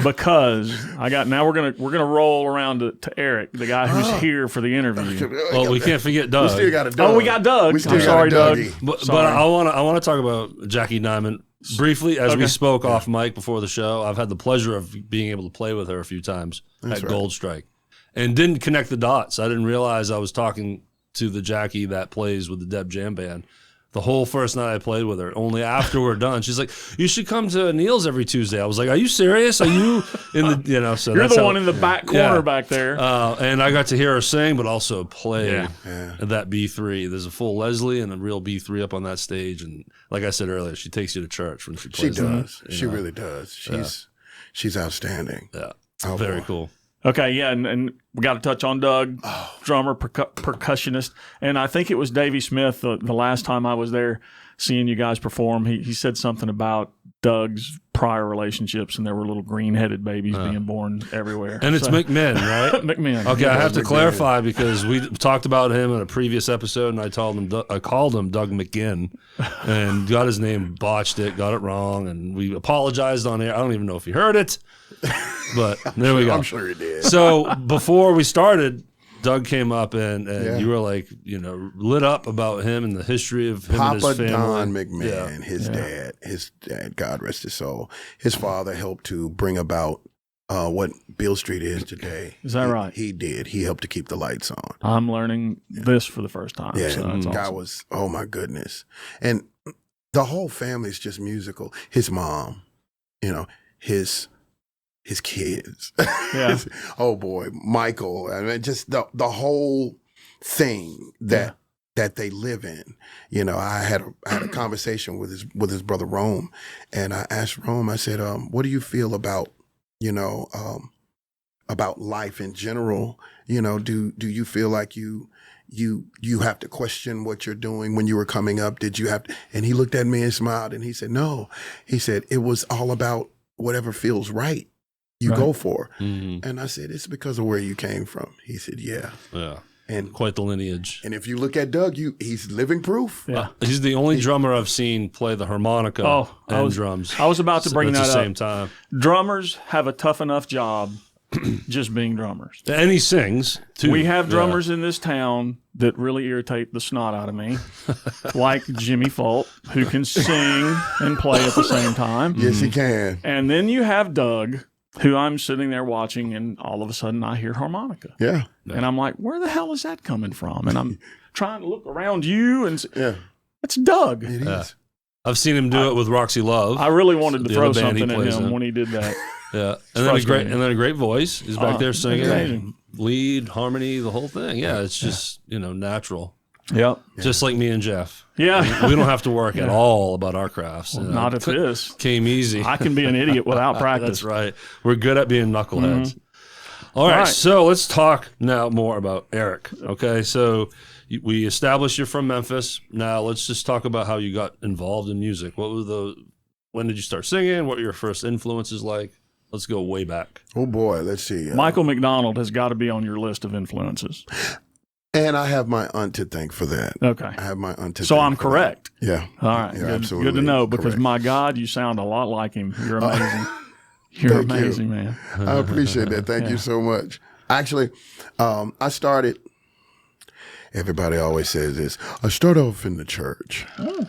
Because now we're gonna roll around to Eric, the guy who's here for the interview. Well, we can't forget Doug. We still got a Doug. Oh, we got Doug. We still I'm got sorry, a Doug. But I want to talk about Jackie Nyman briefly as we spoke off mic before the show. I've had the pleasure of being able to play with her a few times at Gold Strike, and didn't connect the dots. I didn't realize I was talking to the Jackie that plays with the Deb Jam Band. The whole first night I played with her, only after we're done, she's like, "You should come to Neil's every Tuesday." I was like, "Are you serious? Are you in the So you're the one in the back corner back there." And I got to hear her sing, but also play that B3. There's a full Leslie and a real B3 up on that stage, and like I said earlier, she takes you to church when she plays. She does. She really does. She's outstanding. Yeah, very cool. Okay, yeah, and we got to touch on Doug, drummer, percussionist, and I think it was Davey Smith the last time I was there seeing you guys perform. He said something about Doug's prior relationships, and there were little green-headed babies being born everywhere. And it's McMinn, right? McMinn. Okay, I have to clarify because we talked about him in a previous episode, and I called him Doug McGinn, and got his name, botched it, got it wrong, and we apologized on air. I don't even know if he heard it. But there we go. I'm sure he did. So before we started, Doug came up and you were like, lit up about him and the history of him and his family. Don McMahon, his dad, God rest his soul. His father helped to bring about what Beale Street is today. Is that right? He did. He helped to keep the lights on. I'm learning this for the first time. Yeah, so that's guy awesome. was, oh my goodness. And the whole family is just musical. His mom, his kids. Yeah. Oh boy, Michael. I mean, just the whole thing that they live in. I had a conversation with his brother Rome, and I asked Rome. I said, "What do you feel about life in general? Do you feel like you have to question what you're doing when you were coming up? Did you have to?" And he looked at me and smiled, and he said, "No." He said, "It was all about whatever feels right. You go for." Mm-hmm. And I said, "It's because of where you came from." He said, "Yeah." Yeah. And quite the lineage. And if you look at Doug, he's living proof. Yeah. He's the only drummer I've seen play the harmonica and drums. I was about to bring that at the up. same time. Drummers have a tough enough job just being drummers. And he sings, too. We have drummers in this town that really irritate the snot out of me, like Jimmy Folk, who can sing and play at the same time. Yes, he can. And then you have Doug, who I'm sitting there watching, and all of a sudden I hear harmonica. Yeah. And I'm like, where the hell is that coming from? And I'm trying to look around you, and it's Doug. It is. I've seen him do it with Roxy Love. I really wanted to throw something at him in. when he did that. Yeah, and then a great voice. He's back there singing, amazing. Lead, harmony, the whole thing. Yeah, it's just natural. Yep. Just like me and Jeff. Yeah. We don't have to work at all about our crafts. Well, not if this came easy. I can be an idiot without practice. That's right. We're good at being knuckleheads. Mm-hmm. All right, so let's talk now more about Eric. Okay, so we established you're from Memphis. Now let's just talk about how you got involved in music. When did you start singing? What were your first influences like? Let's go way back. Oh boy, let's see. Michael McDonald has got to be on your list of influences. And I have my aunt to thank for that. Okay. I have my aunt to So thank I'm for correct. That. Yeah. All right. You're absolutely good to know, because correct. my God, you sound a lot like him. You're amazing. You're amazing, man. I appreciate that. Thank you so much. Actually, I started, everybody always says this, I start off in the church. I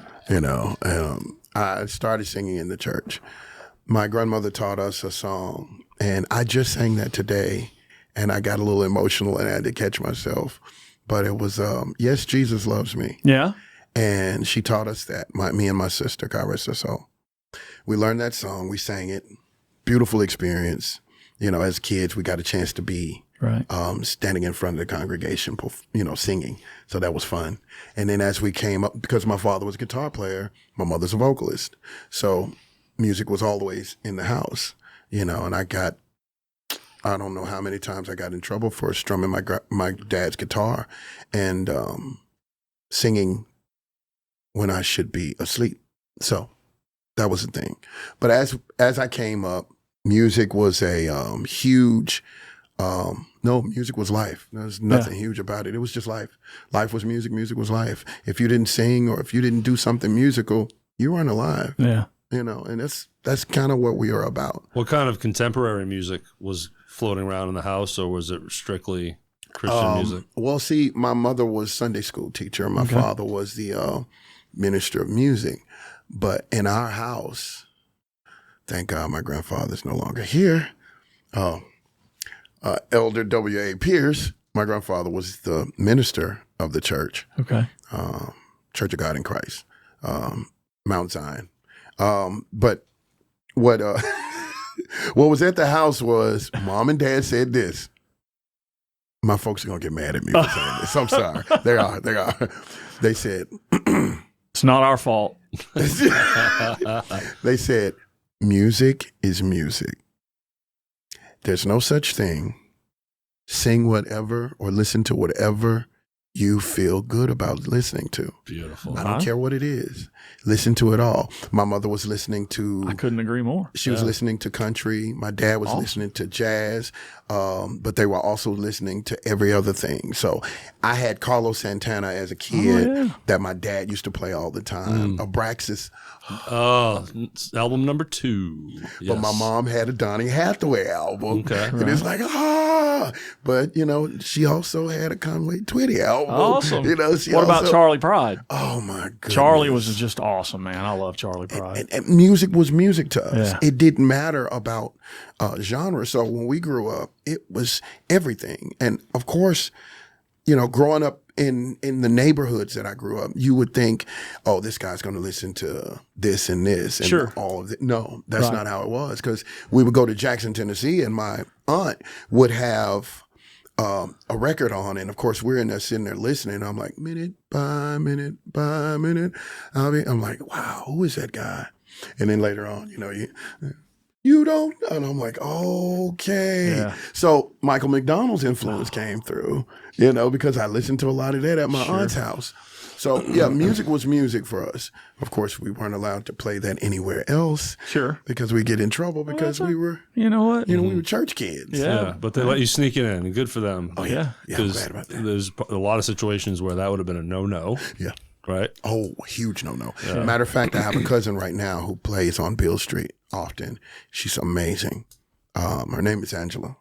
started singing in the church. My grandmother taught us a song, and I just sang that today, and I got a little emotional and I had to catch myself. But it was, Yes, Jesus Loves Me. Yeah. And she taught us that, me and my sister, God rest her soul. We learned that song. We sang it. Beautiful experience. As kids, we got a chance to be standing in front of the congregation, singing. So that was fun. And then as we came up, because my father was a guitar player, my mother's a vocalist. So music was always in the house, and I don't know how many times I got in trouble for strumming my dad's guitar and singing when I should be asleep. So that was the thing. But as I came up, music was a huge No, music was life. There's nothing huge about it. It was just life. Life was music. Music was life. If you didn't sing or if you didn't do something musical, you weren't alive. Yeah. You know, and that's kind of what we are about. What kind of contemporary music was floating around in the house, or was it strictly Christian music? Well, see, my mother was Sunday school teacher. My father was the minister of music. But in our house, thank God my grandfather's no longer here. Elder W.A. Pierce, my grandfather was the minister of the church. Okay. Church of God in Christ, Mount Zion. But what what was at the house was Mom and Dad said this. My folks are gonna get mad at me for saying this. I'm sorry. They are. They said it's not our fault. They said music is music. There's no such thing. Sing whatever or listen to whatever you feel good about listening to. Beautiful. I don't care what it is. Listen to it all. My mother was listening to... I couldn't agree more. She was listening to country. My dad was listening to jazz. But they were also listening to every other thing. So I had Carlos Santana as a kid that my dad used to play all the time. Abraxas. Album number 2. But my mom had a Donny Hathaway album. Okay. And it's like, But, you know, she also had a Conway Twitty album. Awesome. You know, what about Charlie Pride? Oh, my goodness. Charlie was just awesome, man. I love Charlie Pride. And music was music to us. Yeah. It didn't matter about genre. So when we grew up, it was everything. And, of course, you know, growing up in the neighborhoods that I grew up, you would think, oh, this guy's going to listen to this and this and all of it. No, that's not how it was. Because we would go to Jackson, Tennessee, and my aunt would have a record on. And, of course, we're in there sitting there listening. I'm like, minute by minute by minute. I'm like, wow, who is that guy? And then later on, you know, you don't, and I'm like, okay. Yeah. So Michael McDonald's influence came through, you know, because I listened to a lot of that at my aunt's house. So yeah, music was music for us. Of course, we weren't allowed to play that anywhere else. Sure. Because we get in trouble because we were, you know what? You know, we were church kids. Yeah, but they let you sneak it in, and good for them. Oh yeah. Yeah, I'm glad about that. There's a lot of situations where that would have been a no-no. Yeah. Right? Oh, huge no-no. Yeah. Matter of fact, I have a cousin right now who plays on Beale Street often. She's amazing. Her name is Angela.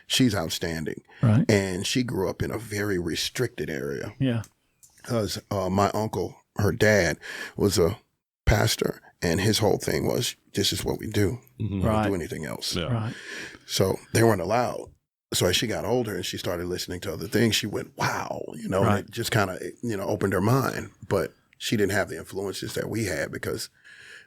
She's outstanding. Right. And she grew up in a very restricted area. Yeah. Because my uncle, her dad, was a pastor, and his whole thing was, this is what we do. Mm-hmm. We don't do anything else. Yeah. Right. So they weren't allowed. So as she got older and she started listening to other things, she went, wow, you know, and it just kind of, you know, opened her mind. But she didn't have the influences that we had because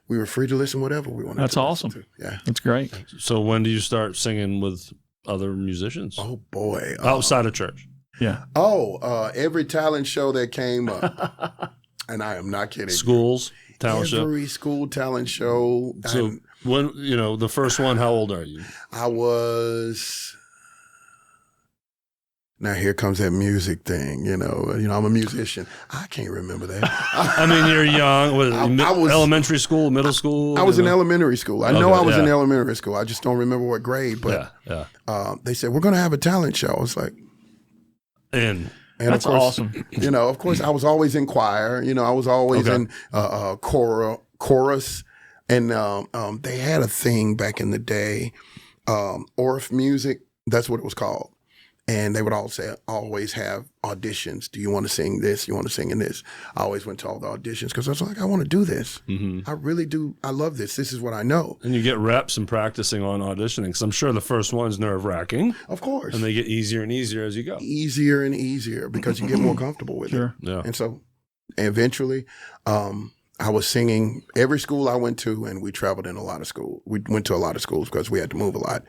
we were free to listen whatever we wanted. That's awesome. To. Yeah. That's great. So when do you start singing with other musicians? Oh, boy. Outside of church? Yeah. Every talent show that came up. And I am not kidding. Schools, talent show? Every school talent show. So when, you know, the first one, how old are you? I was... Now here comes that music thing, you know. I'm a musician. I can't remember that. I mean, you're young. I was elementary school, middle school. I was in elementary school. I know I was in elementary school. I just don't remember what grade. But they said we're going to have a talent show. I was like, and that's of course, awesome. You know, of course, I was always in choir. You know, I was always in chorus, and they had a thing back in the day, Orff music. That's what it was called. And they would always have auditions. Do you want to sing this? You want to sing in this? I always went to all the auditions because I was like, I want to do this. Mm-hmm. I really do. I love this. This is what I know. And you get reps and practicing on auditioning. Because I'm sure the first one's nerve-wracking. Of course. And they get easier and easier as you go. Easier and easier because you get more comfortable with it. Yeah. And so eventually I was singing every school I went to, and we traveled in a lot of schools. We went to a lot of schools because we had to move a lot.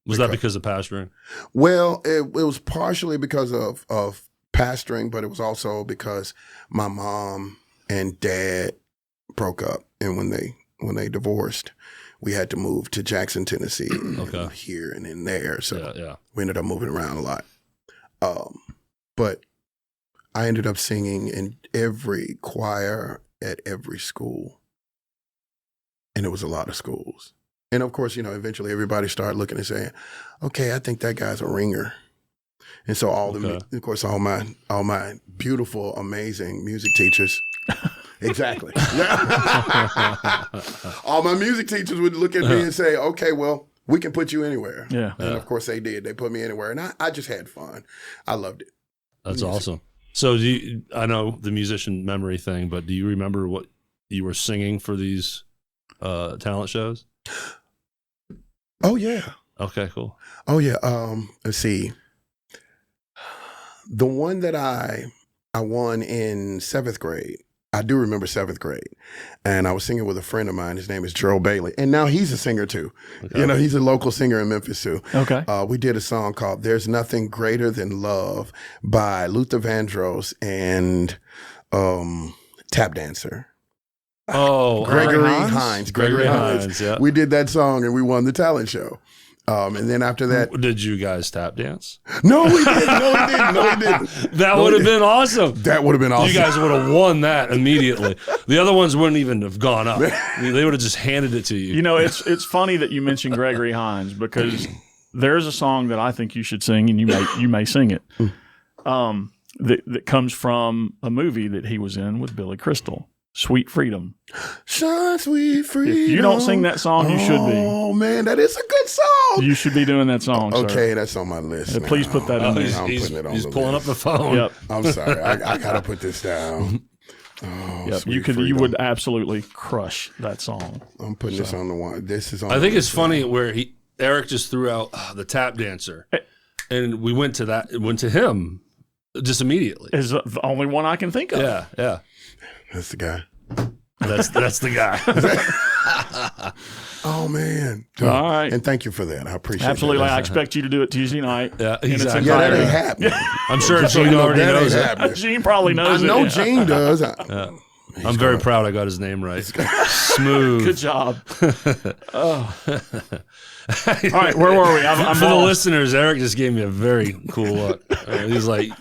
Was that because of pastoring? Well, it was partially because of pastoring, but it was also because my mom and dad broke up, and when they divorced, we had to move to Jackson, Tennessee, here and in there. So we ended up moving around a lot. But I ended up singing in every choir at every school, and it was a lot of schools. And of course, eventually everybody started looking and saying, okay, I think that guy's a ringer. And so all my beautiful, amazing music teachers, exactly. All my music teachers would look at me and say, okay, well, we can put you anywhere. Yeah. And of course they did. They put me anywhere. And I just had fun. I loved it. That's awesome. So I know the musician memory thing, but do you remember what you were singing for these talent shows? Oh, yeah. Okay, cool. Oh, yeah. Let's see. The one that I won in 7th grade, I do remember 7th grade. And I was singing with a friend of mine. His name is Gerald Bailey. And now he's a singer, too. Okay. He's a local singer in Memphis, too. Okay. We did a song called There's Nothing Greater Than Love by Luther Vandross and Tap Dancer. Oh, Gregory Hines. Gregory Hines, yeah. We did that song and we won the talent show. And then after that, did you guys tap dance? No, we didn't. No, we didn't. That would have been awesome. That would have been awesome. You guys would have won that immediately. The other ones wouldn't even have gone up. They would have just handed it to you. It's funny that you mentioned Gregory Hines because there's a song that I think you should sing, and you may sing it. That comes from a movie that he was in with Billy Crystal. Sweet Freedom. Shine, sweet freedom. If you don't sing that song, you should be. Oh, man, that is a good song. You should be doing that song, Okay, sir. that's on my list. Yeah, please put that in there. I'm putting it on He's the pulling list. up the phone. Yep. I'm sorry. I got to put this down. Oh, Yep. Sweet You Freedom. would absolutely crush that song. I'm putting this on the one. This is on I the think it's list. funny where Eric just threw out the tap dancer, and we went to him just immediately. Is the only one I can think of. Yeah. That's the guy. That's the guy. Oh, man. All right. And thank you for that. I appreciate Absolutely. that. I expect you to do it Tuesday night. Yeah, in its exactly. Yeah, that ain't entirety. happening. I'm sure Gene Gene already that ain't knows it. happening. Gene probably knows I know it. Gene does. I'm very proud I got his name right. Smooth. Good job. Oh. All right, where were we? I'm For the lost. listeners, Eric just gave me a very cool look. He's like,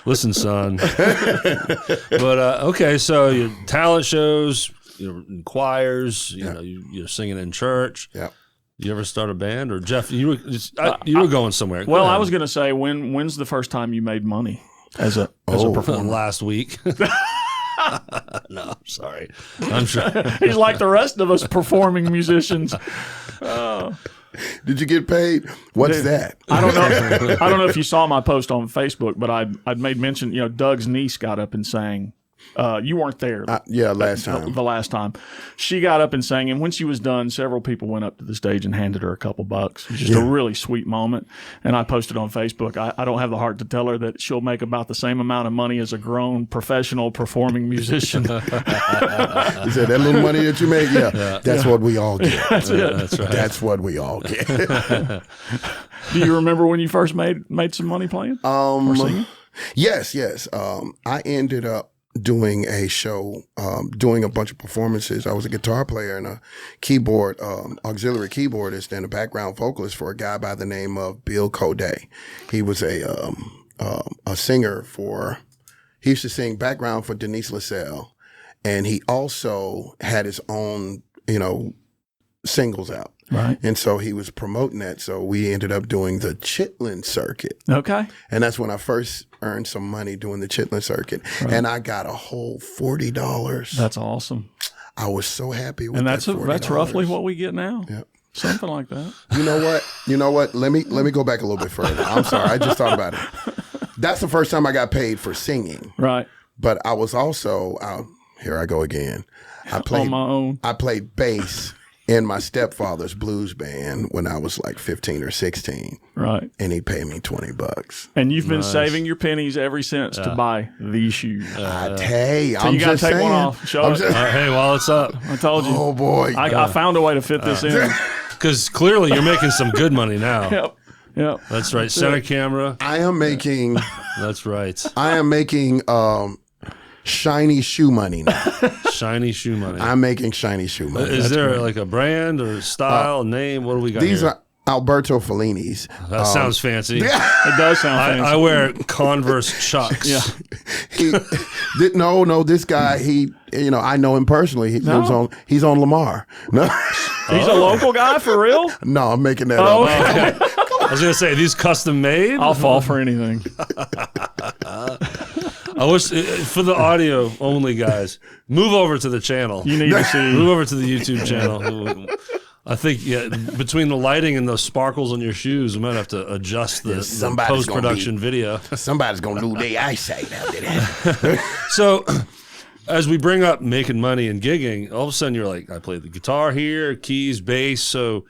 "Listen, son." But okay, so your talent shows, in choirs, you're singing in church. Yeah. You ever start a band, or Jeff? You were going somewhere. Well, I was going to say, when's the first time you made money as a performer? Last week. No, I'm sorry. I'm sure. He's like the rest of us performing musicians. Did you get paid? What's that? I don't know. I don't know if you saw my post on Facebook, but I'd made mention. Doug's niece got up and sang. You weren't there. Last time. The last time. She got up and sang, and when she was done, several people went up to the stage and handed her a couple bucks. It was just a really sweet moment. And I posted on Facebook, I don't have the heart to tell her that she'll make about the same amount of money as a grown professional performing musician. He said, that little money that you make, that's what we all get. That's it. That's right. That's what we all get. Do you remember when you first made some money playing or singing? Yes. I ended up doing a show, doing a bunch of performances. I was a guitar player and a keyboard, auxiliary keyboardist and a background vocalist for a guy by the name of Bill Coday. He was a singer he used to sing background for Denise LaSalle. And he also had his own, singles out. Right. And so he was promoting that. So we ended up doing the chitlin circuit. Okay. And that's when I first earned some money doing the chitlin circuit. Right. And I got a whole $40. That's awesome. I was so happy with and that. And that's roughly what we get now. Yep. Something like that. You know what? Let me go back a little bit further. I'm sorry. I just thought about it. That's the first time I got paid for singing. Right. But I was also, here I go again. On my own. I played bass in my stepfather's blues band when I was like 15 or 16. Right. And he paid me $20. And you've been saving your pennies ever since to buy these shoes. Hey, so I'm you gotta just take saying. one off. Show it. Hey, while it's up. I told you. Oh, boy. I found a way to fit this in. Because clearly you're making some good money now. Yep. That's right. Center camera. I am making... That's right. I am making... shiny shoe money now. Shiny shoe money. I'm making shiny shoe money. Is there like a brand or style, name? What do we got These here? Alberto Fellini's. That sounds fancy. It does sound fancy. I wear Converse Chucks. Yeah. No, this guy, I know him personally. He's on Lamar. No, He's a local guy for real? no, I'm making that Oh, up. okay. I was gonna say these custom made. I'll fall for anything. I wish for the audio only guys, move over to the channel. You need to see. Move over to the YouTube channel. I think between the lighting and those sparkles on your shoes, we might have to adjust the post-production video. Somebody's gonna lose their eyesight after that. So, as we bring up making money and gigging, all of a sudden you're like, I play the guitar here, keys, bass. So,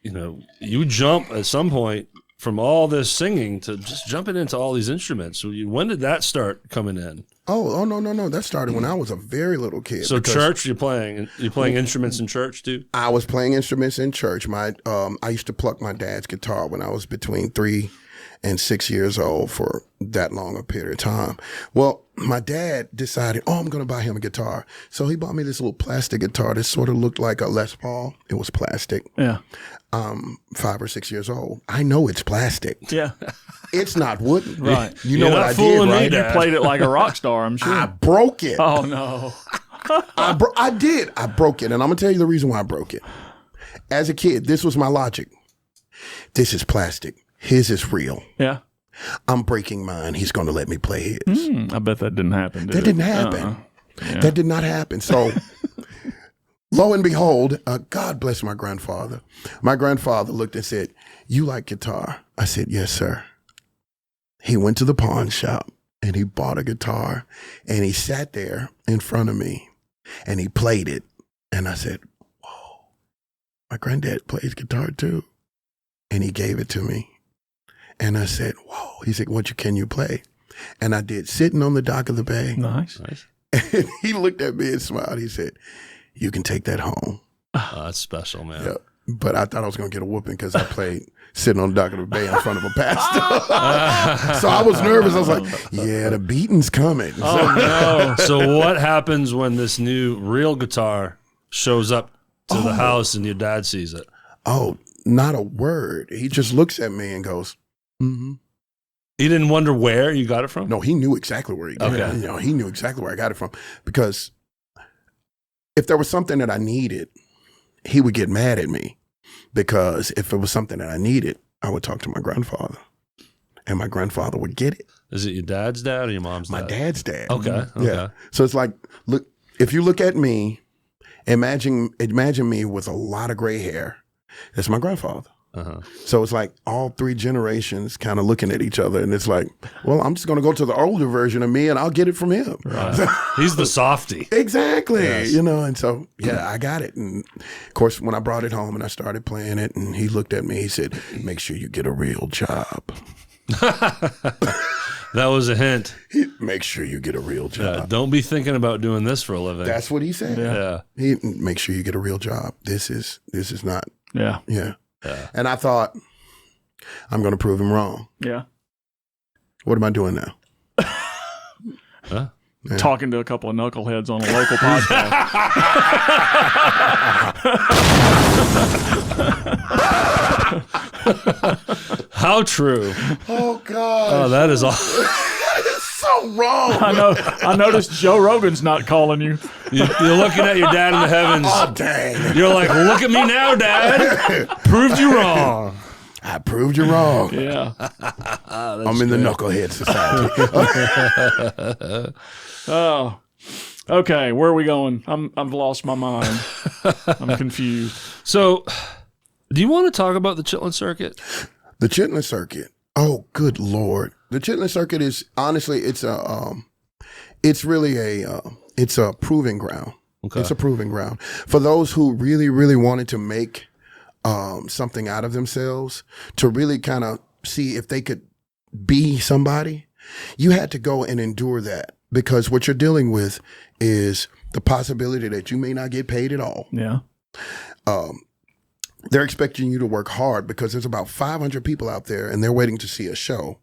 you jump at some point from all this singing to just jumping into all these instruments. So, when did that start coming in? Oh no! That started when I was a very little kid. So church, you're playing instruments in church too? I was playing instruments in church. I used to pluck my dad's guitar when I was between 3 and 6 years old for that long a period of time. Well, my dad decided, I'm going to buy him a guitar. So he bought me this little plastic guitar that sort of looked like a Les Paul. It was plastic. Yeah. 5 or 6 years old. I know it's plastic. Yeah. It's not wooden. Right. You know what I did, right? You played it like a rock star, I'm sure. I broke it. Oh, no. I did. I broke it. And I'm going to tell you the reason why I broke it. As a kid, this was my logic. This is plastic. His is real. Yeah. I'm breaking mine. He's going to let me play his. I bet that didn't happen, That didn't happen. That did not happen. So, lo and behold, God bless my grandfather. My grandfather looked and said, "You like guitar?" I said, "Yes, sir." He went to the pawn shop and he bought a guitar and he sat there in front of me and he played it. And I said, "Whoa, my granddad plays guitar too." And he gave it to me. And I said, "Whoa." He said, can you play?" And I did, Sitting on the Dock of the Bay. Nice. And he looked at me and smiled. He said, "You can take that home." Oh, that's special, man. Yeah. But I thought I was going to get a whooping because I played Sitting on the Dock of the Bay in front of a pastor. So I was nervous. I was like, yeah, the beating's coming. Oh, no. So what happens when this new real guitar shows up to the house and your dad sees it? Oh, not a word. He just looks at me and goes, "Mm-hmm." He didn't wonder where you got it from? No, he knew exactly where he got it. He knew exactly where I got it from. Because if there was something that I needed, he would get mad at me. Because if it was something that I needed, I would talk to my grandfather. And my grandfather would get it. Is it your dad's dad or your mom's dad? My dad's dad. Okay. Yeah. So it's like, look, if you look at me, imagine me with a lot of gray hair. That's my grandfather. Uh-huh. So it's like all 3 generations kind of looking at each other. And it's like, well, I'm just going to go to the older version of me and I'll get it from him. Right. He's the softy. Exactly. Yes. And so, I got it. And of course, when I brought it home and I started playing it and he looked at me, he said, "Make sure you get a real job." That was a hint. Make sure you get a real job. Don't be thinking about doing this for a living. That's what he said. Yeah. He make sure you get a real job. This is not. Yeah. Yeah. And I thought, I'm going to prove him wrong. Yeah. What am I doing now? Huh? Yeah. Talking to a couple of knuckleheads on a local podcast. How true. Oh, God. Oh, that is all. That is so wrong. I know. I noticed Joe Rogan's not calling you. You're looking at your dad in the heavens. Oh, dang. You're like, look at me now, Dad. Proved you wrong. I proved you wrong. Yeah. I'm in the Knucklehead Society. Oh. Okay, where are we going? I've lost my mind. I'm confused. So, do you want to talk about the chitlin circuit? The chitlin circuit. Oh, good Lord. The chitlin circuit is, honestly, it's really a proving ground. Okay. It's a proving ground. For those who really, really wanted to make something out of themselves, to really kind of see if they could be somebody, you had to go and endure that. Because what you're dealing with is the possibility that you may not get paid at all. Yeah. They're expecting you to work hard because there's about 500 people out there and they're waiting to see a show.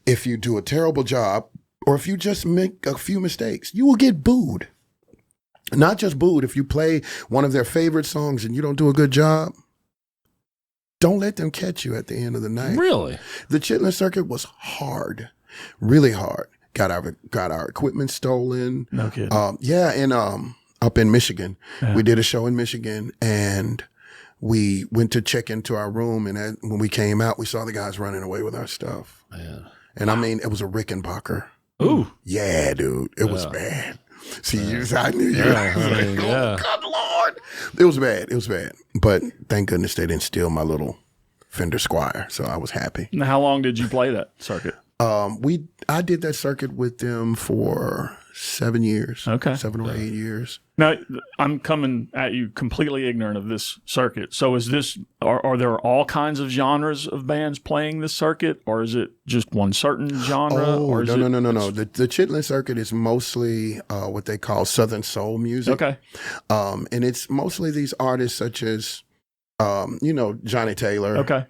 If you do a terrible job or if you just make a few mistakes, you will get booed. Not just booed. If you play one of their favorite songs and you don't do a good job, don't let them catch you at the end of the night. Really? The chitlin circuit was hard, really hard. Got our equipment stolen. No kidding. Up in Michigan, we did a show in Michigan, and we went to check into our room, and when we came out, we saw the guys running away with our stuff. Man. And I mean, it was a Rickenbacker. Ooh. Yeah, dude. It was bad. See, I knew you. Yeah. Good Lord. It was bad. It was bad. But thank goodness they didn't steal my little Fender Squire, so I was happy. Now, how long did you play that circuit? I did that circuit with them for 7 years. Okay. 7 or 8 years. Now, I'm coming at you completely ignorant of this circuit. So is this, are there all kinds of genres of bands playing this circuit, or is it just one certain genre? No. The chitlin circuit is mostly what they call Southern soul music. Okay. And it's mostly these artists such as, Johnny Taylor. Okay.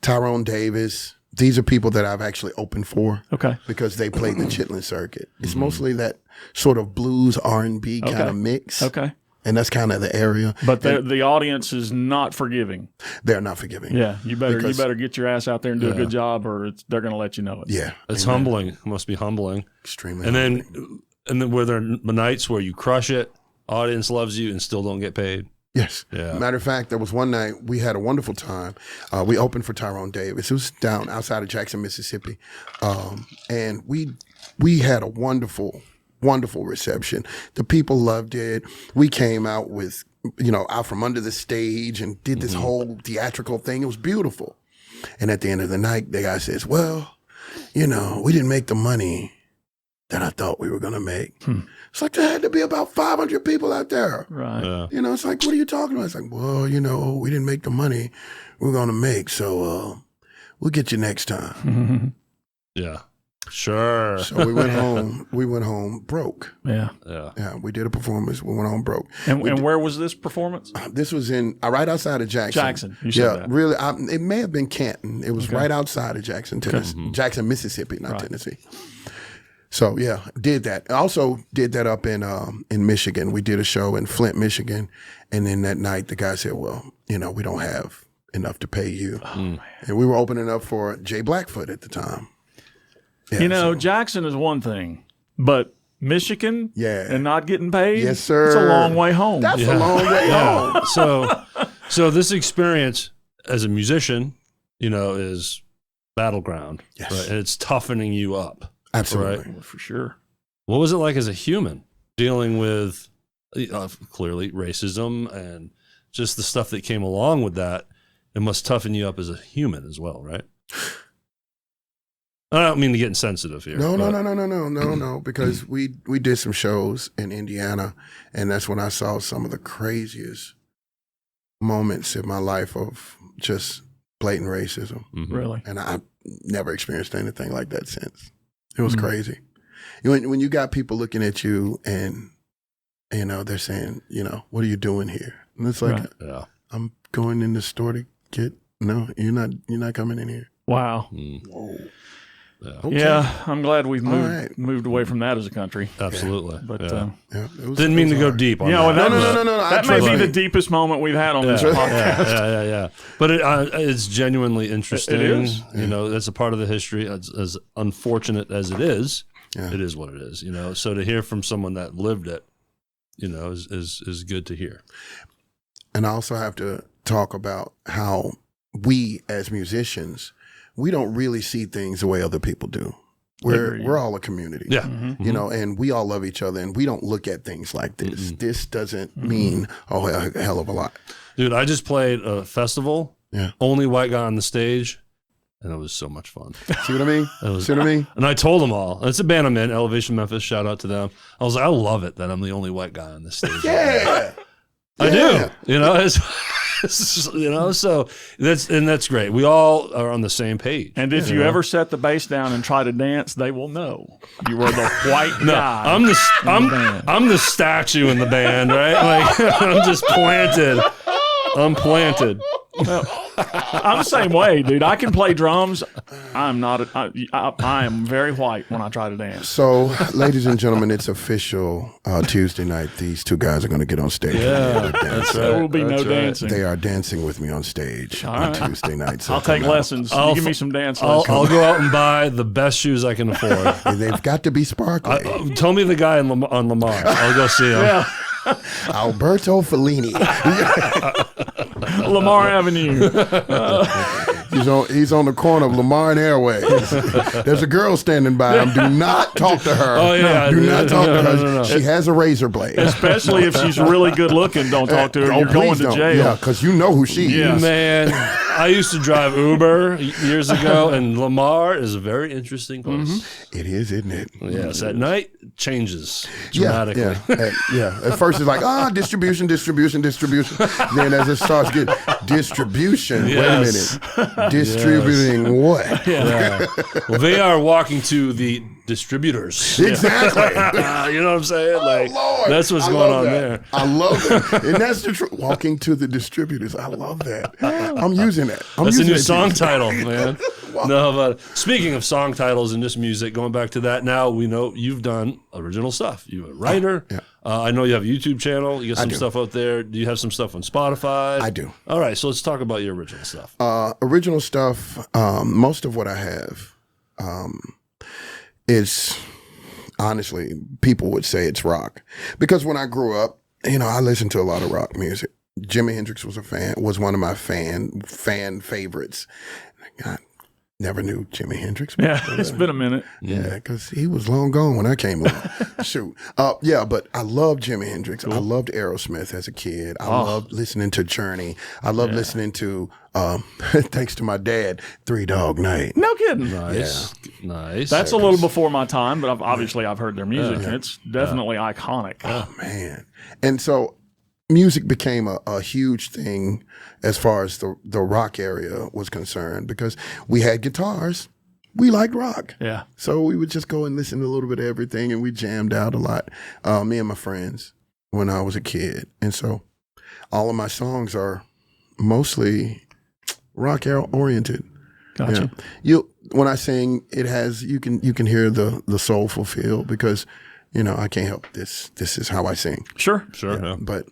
Tyrone Davis. These are people that I've actually opened for. Okay. Because they played the chitlin circuit. It's mostly that sort of blues R&B kind of mix. Okay. And that's kind of the area. But the audience is not forgiving. They're not forgiving. Yeah, you better get your ass out there and do a good job, or they're going to let you know it. Yeah, it's humbling. It must be humbling. Extremely. And then were there nights where you crush it, audience loves you, and still don't get paid? Yes. Yeah. Matter of fact, there was one night we had a wonderful time. We opened for Tyrone Davis. It was down outside of Jackson, Mississippi, and we had a wonderful reception. The people loved it. We came out with out from under the stage and did this whole theatrical thing. It was beautiful. And at the end of the night, the guy says, "Well, we didn't make the money that I thought we were going to make." It's like there had to be about 500 people out there. Right. Yeah. It's like, what are you talking about? It's like, well, we didn't make the money we're going to make, so we'll get you next time. Yeah. Sure. So we went home. We went home broke. Yeah. Yeah. Yeah. We did a performance. We went home broke. And where was this performance? This was in right outside of Jackson. Jackson. You said that. Really. It may have been Canton. It was right outside of Jackson, Tennessee. Jackson, Mississippi, not Tennessee. So yeah, did that. I also did that up in Michigan. We did a show in Flint, Michigan, and then that night the guy said, "Well, we don't have enough to pay you," and we were opening up for Jay Blackfoot at the time. Yeah, Jackson is one thing, but Michigan, and not getting paid, yes, sir, it's a long way home. That's a long way home. So this experience as a musician, is battleground, yes, right? And it's toughening you up. Absolutely. Right? For sure. What was it like as a human dealing with clearly racism and just the stuff that came along with that? It must toughen you up as a human as well, right? I don't mean to get insensitive here. No, because we did some shows in Indiana, and that's when I saw some of the craziest moments in my life of just blatant racism. Really? And I've never experienced anything like that since. It was crazy. When you got people looking at you and, they're saying, what are you doing here? And it's like, I'm going in the store to get, no, you're not coming in here. Wow. Whoa. Yeah. Okay. Yeah, I'm glad we've moved away from that as a country. Absolutely. But didn't mean to go deep on that. No. That may be the deepest moment we've had on this podcast. Yeah. But it's genuinely interesting. It is. That's a part of the history. As unfortunate as it is, it is what it is. So to hear from someone that lived it, is good to hear. And I also have to talk about how we as musicians, we don't really see things the way other people do. We're all a community. Yeah. And we all love each other, and we don't look at things like this. This doesn't mean a hell of a lot. Dude, I just played a festival. Yeah. Only white guy on the stage, and it was so much fun. See what I mean? And I told them all. It's a band I'm in, Elevation Memphis. Shout out to them. I was like, I love it that I'm the only white guy on the stage. Yeah. I do. So that's great. We all are on the same page. And if you ever set the bass down and try to dance, they will know you were the white guy. I'm the statue in the band, right? Like I'm just planted. I'm planted. Well, I'm the same way, dude. I can play drums. I'm not. I am very white when I try to dance. So, ladies and gentlemen, it's official. Tuesday night, these two guys are going to get on stage. Yeah, that's right. There will be no That's right. dancing. They are dancing with me on stage on Tuesday night. So I'll take come out. lessons. You give me some dance I'll lessons. go out and buy the best shoes I can afford. They've got to be sparkly. Tell me the guy on Lamar. I'll go see him. Yeah. Alberto Fellini. Lamar Avenue. He's on the corner of Lamar and Airways. There's a girl standing by him. Do not talk to her. Oh, yeah. Do not talk to her. No. She has a razor blade. Especially if she's really good looking, don't talk to her. Oh, You're going please to don't. jail. Yeah, because you know who she Yeah. is. Man, I used to drive Uber years ago, and Lamar is a very interesting place. It is, isn't it? Yes, at night changes Yeah, dramatically. yeah. At first it's like, distribution. Then as it starts getting distribution, Yes. wait a minute. Distributing what? Yeah. Well, they are walking to the distributors. Exactly. You know what I'm saying? Like, Lord. that's what's I going love on that. there. I love that. And that's the truth. Walking to the distributors. I love that. I'm using that. That's a new that song Jesus. title, man. No, but speaking of song titles and just music, going back to that, now we know you've done original stuff. You're a writer. Yeah. I know you have a YouTube channel. You got some do. stuff out there. Do you have some stuff on Spotify? I do. All right, so let's talk about your original stuff. Original stuff, most of what I have is, honestly, people would say it's rock. Because when I grew up, I listened to a lot of rock music. Jimi Hendrix was one of my fan favorites. I never knew Jimi Hendrix. Yeah, it's been a minute. Yeah, because he was long gone when I came along. Shoot. But I loved Jimi Hendrix. Cool. I loved Aerosmith as a kid. I loved listening to Journey. I loved listening to, thanks to my dad, Three Dog Night. No kidding. Nice. Nice. That's a little before my time, but I've heard their music, and it's definitely iconic. Oh, man. And so music became a huge thing as far as the rock area was concerned because we had guitars. We liked rock. Yeah. So we would just go and listen to a little bit of everything, and we jammed out a lot, me and my friends, when I was a kid. And so all of my songs are mostly rock oriented. Gotcha. Yeah. When I sing, it has you can hear the soulful feel because I can't help this. This is how I sing. Sure. Yeah. But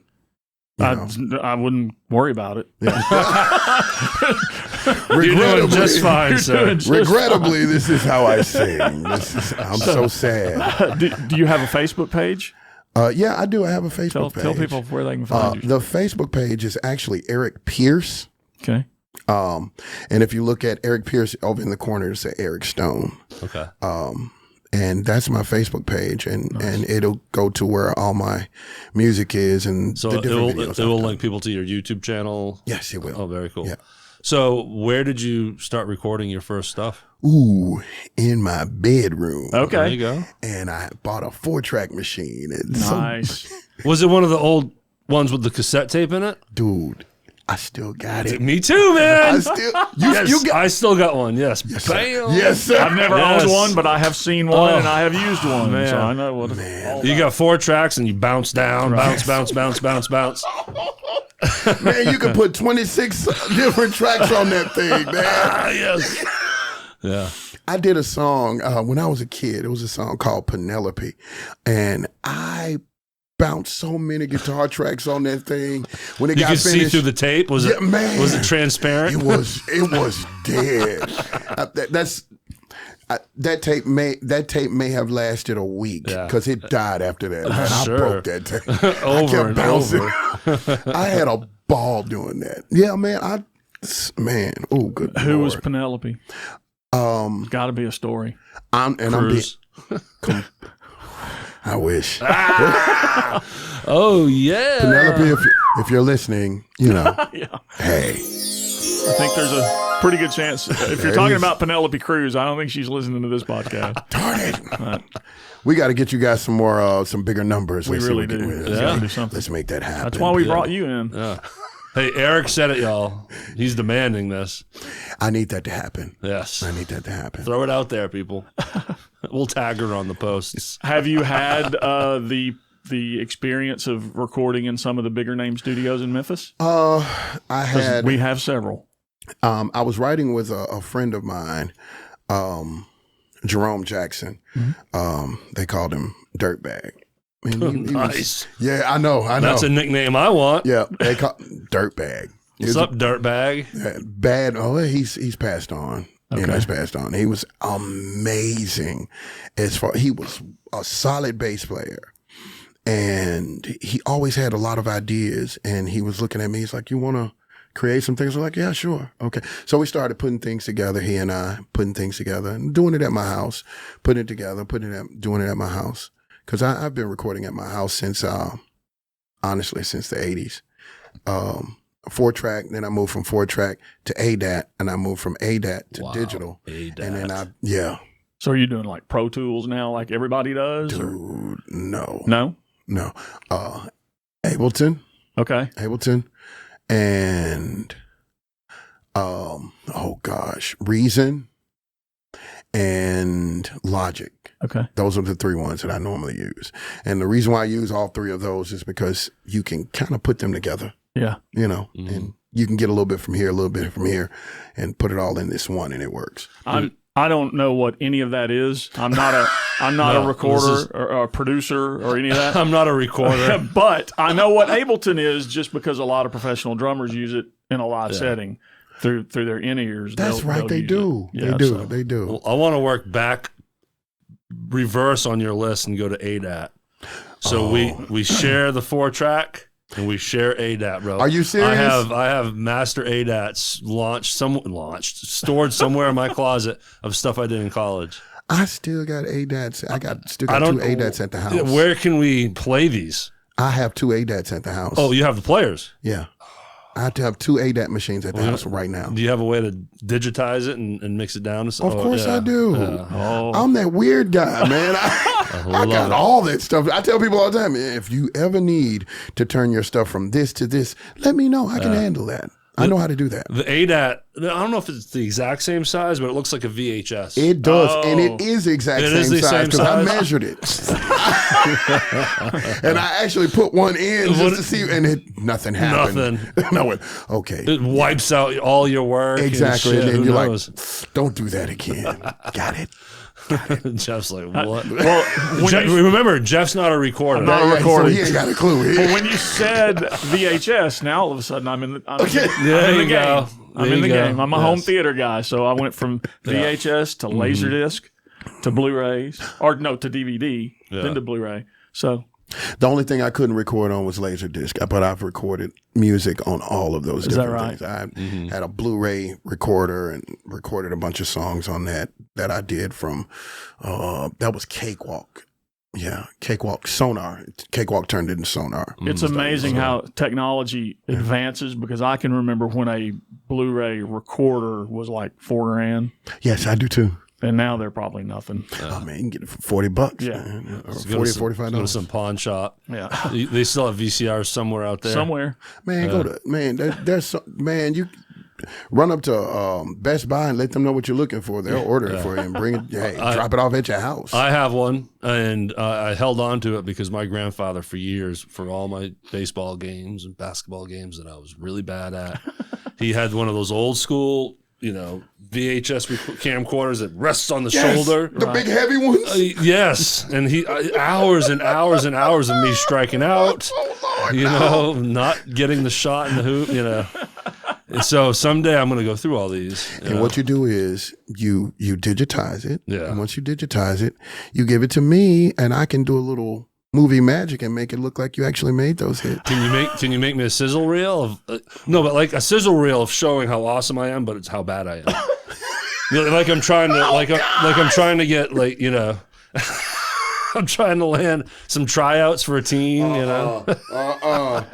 I wouldn't worry about it. You're doing just fine, sir. Regrettably, this is how I sing. I'm so sad. Do you have a Facebook page? Yeah, I do. I have a Facebook page. Tell people where they can find you. The Facebook page is actually Eric Pierce. Okay. And if you look at Eric Pierce over in the corner, it'll say Eric Stone. Okay. And that's my Facebook page, and it'll go to where all my music is and So the it different will, videos. it will link people to your YouTube channel. Yes, it will. Oh, very cool. Yeah. So where did you start recording your first stuff? Ooh, in my bedroom. There Okay. you go. And I bought a 4-track machine. Nice. Was it one of the old ones with the cassette tape in it? Dude, I still got it. Me too, man. I still, I still got one. Yes. sir. Bam. Yes, sir. I've never Yes. owned one, but I have seen one Oh. and I have used one. Man. So I know what it's all You about. got 4 tracks and you bounce down, bounce. Man, you can put 26 different tracks on that thing, man. Yes. Yeah. I did a song when I was a kid. It was a song called Penelope. And I bounced so many guitar tracks on that thing. When it You got could see finished, through the tape. Was it? man. Was it transparent? It was dead. That tape may have lasted a week Yeah. because it died after that. Man, Sure. I broke that tape. Over I kept and bouncing. over. I had a ball doing that. Yeah, man. Oh, good. Who was Lord. Penelope? Got to be a story. Cruise. I wish. Oh yeah. Penelope, if you're listening, Yeah. hey. I think there's a pretty good chance. If you're talking about Penelope Cruz, I don't think she's listening to this podcast. Darn it. We got to get you guys some more, some bigger numbers. We Let's see really what we do. can Let's gotta do something. Let's make that happen. That's why we brought you in. Yeah. Hey, Eric said it, y'all. He's demanding this. I need that to happen. Yes. I need that to happen. Throw it out there, people. We'll tag her on the posts. Have you had the experience of recording in some of the bigger name studios in Memphis? I had. We have several. I was writing with a friend of mine, Jerome Jackson. They called him Dirtbag. I mean, he Nice. Yeah, I know. That's a nickname I want. Yeah, they call Dirtbag. What's up, Dirtbag? Bad. Oh, he's passed on. Okay. You know, he's passed on. He was amazing. He was a solid bass player, and he always had a lot of ideas. And he was looking at me. He's like, "You want to create some things?" I'm like, "Yeah, sure, okay." So we started putting things together. He and I putting things together and doing it at my house, putting it together, doing it at my house. Because I've been recording at my house since, honestly, since the 80s. 4-track, then I moved from 4-track to ADAT, and I moved from ADAT to digital. ADAT. And then So are you doing like Pro Tools now like everybody does? Dude, no. No? No. Ableton, and, Reason, and Logic. Okay. Those are the 3 ones that I normally use. And the reason why I use all 3 of those is because you can kind of put them together. Yeah. You know, and you can get a little bit from here, a little bit from here, and put it all in this one, and it works. I don't know what any of that is. I'm not a recorder or a producer or any of that. I'm not a recorder. But I know what Ableton is just because a lot of professional drummers use it in a live setting through their in-ears. That's right. They do. Yeah, They do. Well, I want to work back, reverse on your list and go to ADAT. So we share the 4-track. And we share ADAT, bro. Are you serious? I have master ADATs stored somewhere in my closet of stuff I did in college. I still got ADATs. I got 2 ADATs at the house. Where can we play these? I have 2 ADATs at the house. Oh, you have the players? Yeah. I have to have 2 ADAT machines at the house right now. Do you have a way to digitize it and mix it down? Of course I do. Yeah. I'm that weird guy, man. I got all that stuff. I tell people all the time, if you ever need to turn your stuff from this to this, let me know. I can handle that. I know how to do that. The ADAT, I don't know if it's the exact same size, but it looks like a VHS. It does, and it is the exact same size because I measured it. And I actually put one in just to see, and nothing happened. Nothing. I went, okay. It wipes out all your work. Exactly. And then who you're knows? like, don't do that again. Got it. Jeff's like, what? Remember, Jeff's not a recorder. not a recorder. So he ain't got a clue. Well, when you said VHS, now all of a sudden I'm in the game. I'm in the game. I'm a home theater guy, so I went from VHS to Laserdisc to Blu-rays, to DVD, then to Blu-ray. So the only thing I couldn't record on was Laserdisc, but I've recorded music on all of those different things. I had a Blu-ray recorder and recorded a bunch of songs on that I did from, that was Cakewalk. Yeah, Cakewalk, Sonar. Cakewalk turned into Sonar. It's amazing how technology advances, because I can remember when a Blu-ray recorder was like $4,000. Yes, I do too. And now they're probably nothing. Oh man, you can get it for $40. Yeah. Man. Or $40, $45. Go to some pawn shop. Yeah. They still have VCRs somewhere out there. Somewhere. Man, go to you run up to Best Buy and let them know what you're looking for. They'll order it for you and bring it. Hey, drop it off at your house. I have one, and I held on to it because my grandfather, for years, for all my baseball games and basketball games that I was really bad at, he had one of those old school, VHS camcorders that rests on the shoulder. The big heavy ones? Yes. And he hours and hours and hours of me striking out, not getting the shot in the hoop, And so someday I'm going to go through all these. And what you do is you digitize it. Yeah. And once you digitize it, you give it to me, and I can do a little movie magic and make it look like you actually made those hits. Can you make me a sizzle reel of no, but like a sizzle reel of showing how awesome I am, but it's how bad I am. Like I'm trying to I'm trying to get I'm trying to land some tryouts for a team,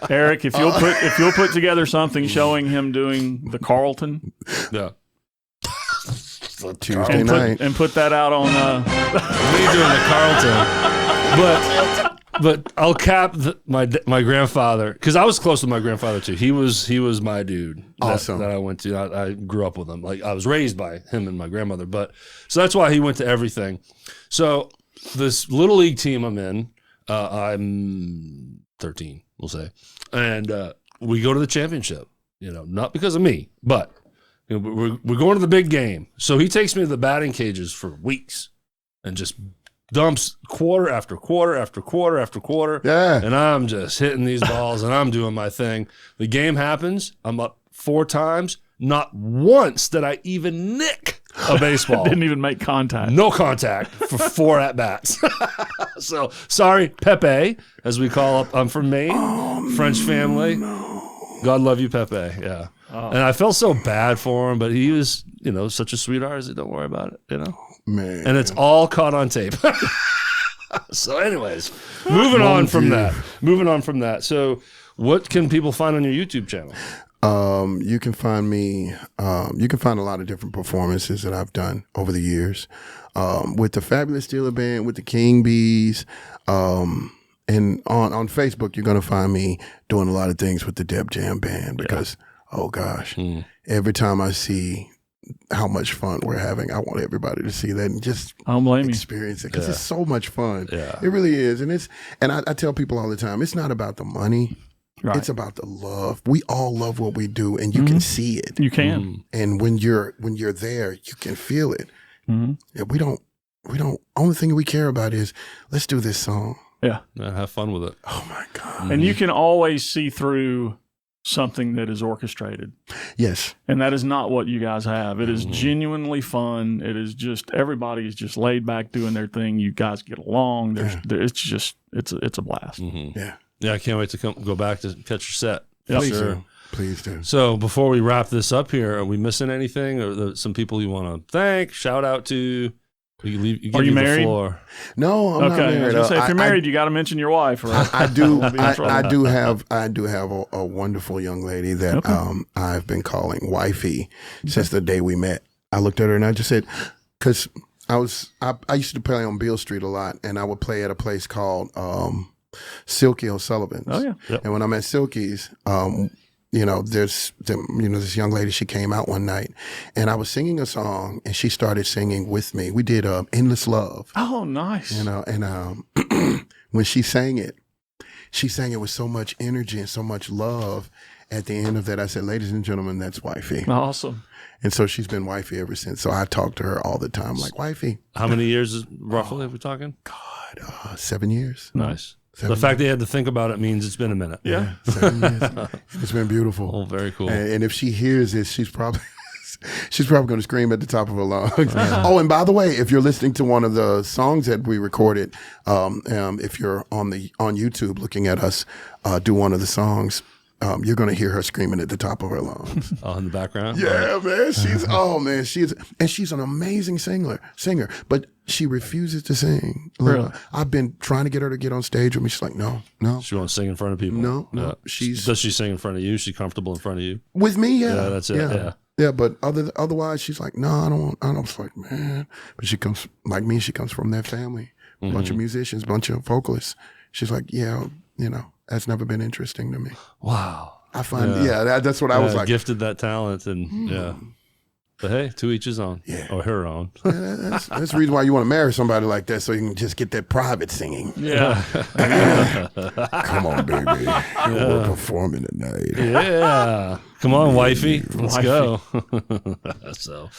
Eric, if you'll put together something showing him doing the Carlton, yeah, Tuesday night, and put that out on. Me doing the Carlton, but I'll cap my grandfather, because I was close with my grandfather too. He was my dude. Awesome. That I went to. I grew up with him. Like I was raised by him and my grandmother, so that's why he went to everything. So this little league team I'm in, I'm 13, we'll say, and we go to the championship. Not because of me, but You know, we're going to the big game. So he takes me to the batting cages for weeks and just dumps quarter after quarter after quarter after quarter. Yeah. And I'm just hitting these balls and I'm doing my thing. The game happens. I'm up 4 times. Not once did I even nick a baseball. Didn't even make contact. No contact for 4 at-bats. So, sorry, Pepe, as we call up. I'm from Maine, French family. No. God love you, Pepe. Yeah. Oh. And I felt so bad for him, but he was, such a sweetheart. I said, don't worry about it, Man. And it's all caught on tape. So anyways, moving on from that. So what can people find on your YouTube channel? You can find me, you can find a lot of different performances that I've done over the years, with the Fabulous Steeler Band, with the King Bees, and on Facebook, you're going to find me doing a lot of things with the Deb Jam Band because, oh gosh, every time I see how much fun we're having, I want everybody to see that and just experience it because it's so much fun. Yeah. It really is. And I tell people all the time, it's not about the money. Right. It's about the love. We all love what we do, and you can see it. You can. And when you're there, you can feel it. Yeah, we don't. Only thing we care about is let's do this song. Yeah. Have fun with it. Oh my God. And you can always see through something that is orchestrated. Yes. And that is not what you guys have. It is genuinely fun. It is just everybody is just laid back doing their thing. You guys get along. It's a blast. Yeah. Yeah, I can't wait to go back to catch your set. Please do. So before we wrap this up here, are we missing anything? Or some people you want to thank, shout out to? Are you married? The floor. No, I'm not married. I was gonna say, if you're married, you got to mention your wife. I do. I do have a wonderful young lady that I've been calling wifey since the day we met. I looked at her and I just said, because I used to play on Beale Street a lot, and I would play at a place called Silky O'Sullivan's. Oh yeah. Yep. And when I'm at Silky's, there's this young lady, she came out one night and I was singing a song and she started singing with me. We did Endless Love. Oh, nice. And when she sang it with so much energy and so much love. At the end of that, I said, ladies and gentlemen, that's wifey. Awesome. And so she's been wifey ever since. So I talk to her all the time, like, wifey. How many years roughly are we talking? God, 7 years. Nice. The fact that you had to think about it means it's been a minute. Yeah. 7 years. It's been beautiful. Oh, very cool. And if she hears this, she's probably going to scream at the top of her lungs. Oh, and by the way, if you're listening to one of the songs that we recorded, if you're on YouTube looking at us do one of the songs, you're going to hear her screaming at the top of her lungs. Oh, in the background? Yeah, man. She's an amazing singer, but she refuses to sing. Really? I've been trying to get her to get on stage with me. She's like, no. She won't sing in front of people? No. Does she sing in front of you? Is she comfortable in front of you? With me, yeah. Yeah, that's it, Yeah, but otherwise, she's like, no, I don't. I was like, man. But she comes, like me, she comes from that family. A bunch of musicians, bunch of vocalists. She's like, yeah, that's never been interesting to me. Wow. I find, that's what I was like. Gifted that talent, and yeah. But hey, to each his own. Yeah. Or her own. That's the reason why you want to marry somebody like that, so you can just get that private singing. Yeah. Come on, baby. We're performing tonight. Yeah. Come on, wifey. Let's go. So,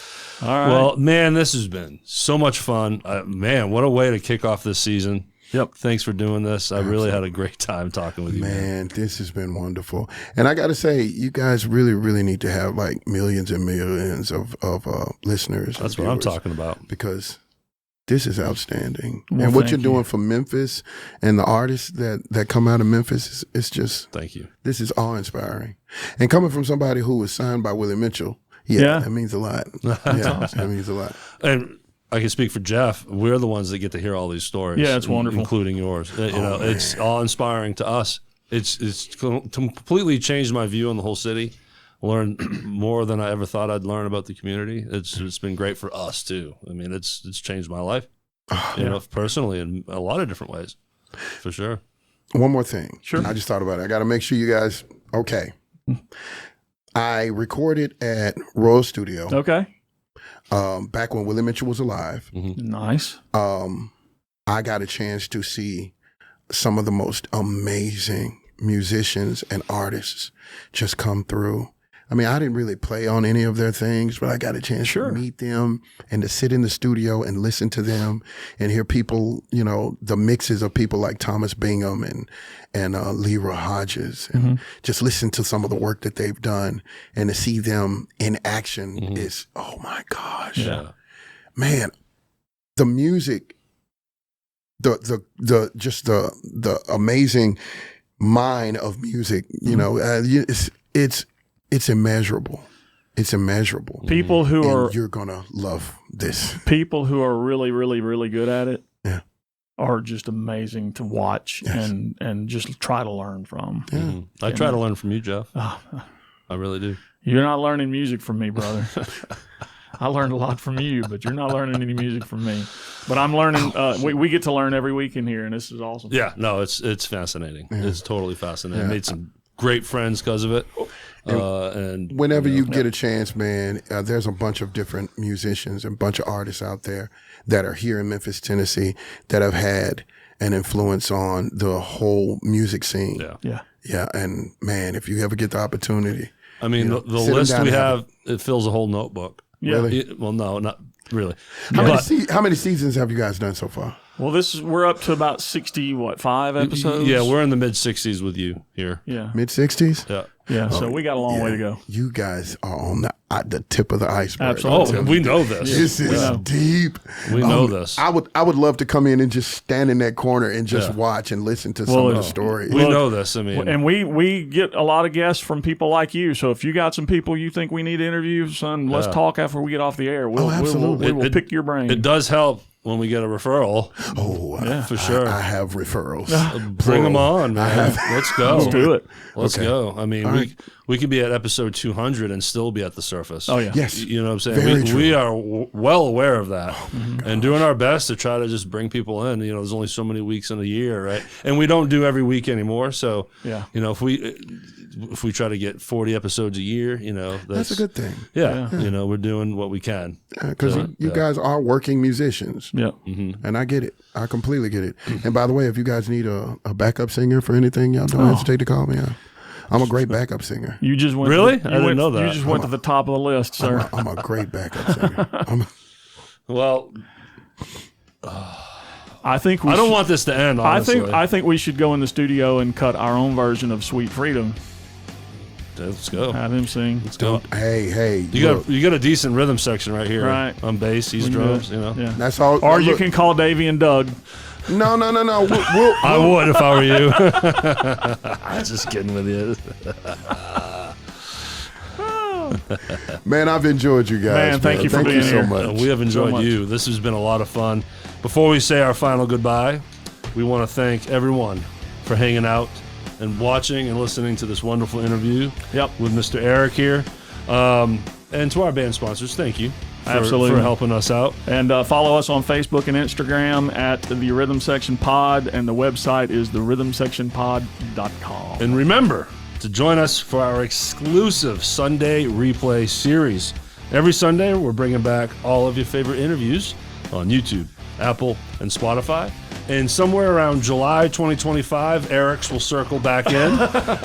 all right. Well, man, this has been so much fun. Man, what a way to kick off this season. Yep. Thanks for doing this. I really had a great time talking with you. Man, this has been wonderful. And I got to say, you guys really, really need to have like millions and millions of listeners. That's what I'm talking about. Because this is outstanding. Well, and what you're doing for Memphis and the artists that come out of Memphis, it's just. Thank you. This is awe-inspiring. And coming from somebody who was signed by Willie Mitchell, that means a lot. Awesome. That means a lot. And I can speak for Jeff. We're the ones that get to hear all these stories. Yeah, it's wonderful, including yours. It's all inspiring to us. It's completely changed my view on the whole city. Learned more than I ever thought I'd learn about the community. It's been great for us too. I mean, it's changed my life, personally in a lot of different ways, for sure. One more thing. Sure. I just thought about it. I got to make sure you guys okay. I recorded at Royal Studio. Okay. Back when Willie Mitchell was alive. Nice. I got a chance to see some of the most amazing musicians and artists just come through. I mean, I didn't really play on any of their things, but I got a chance to meet them and to sit in the studio and listen to them and hear people, you know, the mixes of people like Thomas Bingham and Leroy Hodges, and just listen to some of the work that they've done, and to see them in action is, oh my gosh. Yeah. Man, the music, the amazing mind of music, you know, it's immeasurable. It's immeasurable. People who are, you're gonna love this. People who are really, really, really good at it, are just amazing to watch and just try to learn from. Yeah. I try to learn from you, Jeff. I really do. You're not learning music from me, brother. I learned a lot from you, but you're not learning any music from me. But I'm learning. We get to learn every week in here, and this is awesome. Yeah, no, it's fascinating. Yeah. It's totally fascinating. I made some great friends because of it. And whenever you get a chance, man, there's a bunch of different musicians and a bunch of artists out there that are here in Memphis, Tennessee, that have had an influence on the whole music scene. Yeah. And man, if you ever get the opportunity, I mean, the list we have, it fills a whole notebook. Yeah. Really? Well, no, not really. How many seasons have you guys done so far? Well, we're up to about 5 episodes? Yeah, we're in the mid-60s with you here. Yeah. Mid-60s? Yeah. Yeah, so we got a long way to go. You guys are on the tip of the iceberg. Absolutely. Oh, we know this. This is deep. We know this. I would love to come in and just stand in that corner and just watch and listen to some of the stories. We know this. I mean, and we get a lot of guests from people like you. So if you got some people you think we need to interview, son, let's talk after we get off the air. Absolutely. We'll pick your brain. It does help when we get a referral. Oh, for sure. I have referrals. Bring them on, man. Let's go. Let's do it. Let's go. I mean, we could be at episode 200 and still be at the surface. Oh, yeah. Yes. You know what I'm saying? We are well aware of that and doing our best to try to just bring people in. You know, there's only so many weeks in a year, right? And we don't do every week anymore. So, you know, if we try to get 40 episodes a year, you know, that's a good thing. Yeah. You know, we're doing what we can. Because you guys are working musicians. Yeah. And I get it. I completely get it. And by the way, if you guys need a backup singer for anything, y'all don't hesitate to call me. I'm a great backup singer. You just went really? I didn't know that. You just went to the top of the list, sir. I'm a great backup singer. Well, I think I don't want this to end. Honestly. I think we should go in the studio and cut our own version of "Sweet Freedom." Let's go. Have him sing. Let's go. Hey. You got a decent rhythm section right here. Right. On bass, he's drums. You know. Yeah. That's all. Or you can call Davey and Doug. No. I would if I were you. I'm just kidding with you. Man, I've enjoyed you guys. Man, thank you for being so here. much. We have enjoyed you. This has been a lot of fun. Before we say our final goodbye, we want to thank everyone for hanging out and watching and listening to this wonderful interview with Mr. Eric here. And to our band sponsors, thank you. For helping us out. And follow us on Facebook and Instagram at The Rhythm Section Pod, and the website is therhythmsectionpod.com. And remember to join us for our exclusive Sunday replay series. Every Sunday, we're bringing back all of your favorite interviews on YouTube, Apple, and Spotify. And somewhere around July 2025, Eric's will circle back in.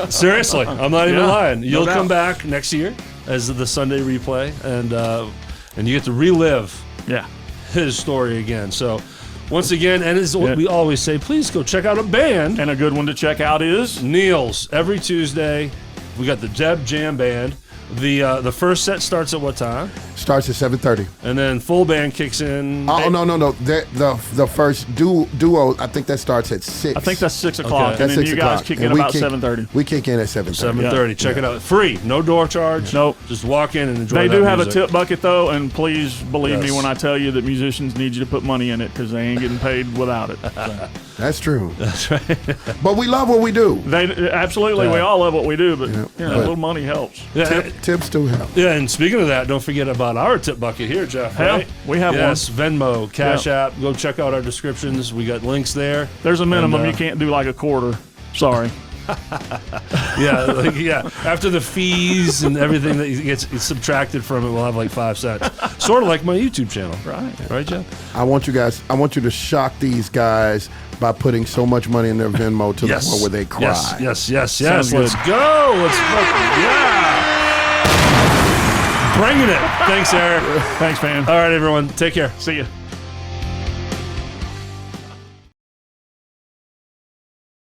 Seriously, I'm not even lying. You'll come back next year as the Sunday replay, and you get to relive his story again. So once again, and as we always say, please go check out a band. And a good one to check out is Neil's. Every Tuesday, we got the Deb Jam Band. The first set starts at what time? Starts at 7:30. And then full band kicks in. Oh, no. The first duo, I think that starts at 6. I think that's 6 o'clock. Okay. And then you guys kick in about 7:30. We kick in at 7:30. 7:30. Check it out. Free. No door charge. Nope. Just walk in and enjoy They that do have music. a tip bucket, though, and please believe me when I tell you that musicians need you to put money in it because they ain't getting paid without it. So. That's true. That's right. But we love what we do. Absolutely. We all love what we do, but a little money helps. Tips do help. Yeah, and speaking of that, don't forget about our tip bucket here, Jeff. Right? We have one. Yes, Venmo, CashApp. Go check out our descriptions. We got links there. There's a minimum. You can't do like a quarter. Sorry. After the fees and everything that gets subtracted from it, we'll have like 5 cents. Sort of like my YouTube channel. Right, Jeff? I want you to shock these guys by putting so much money in their Venmo to the point where they cry. Yes. Let's go. Let's fucking, Bringing it. Thanks, Eric. Thanks, man. All right, everyone. Take care. See ya.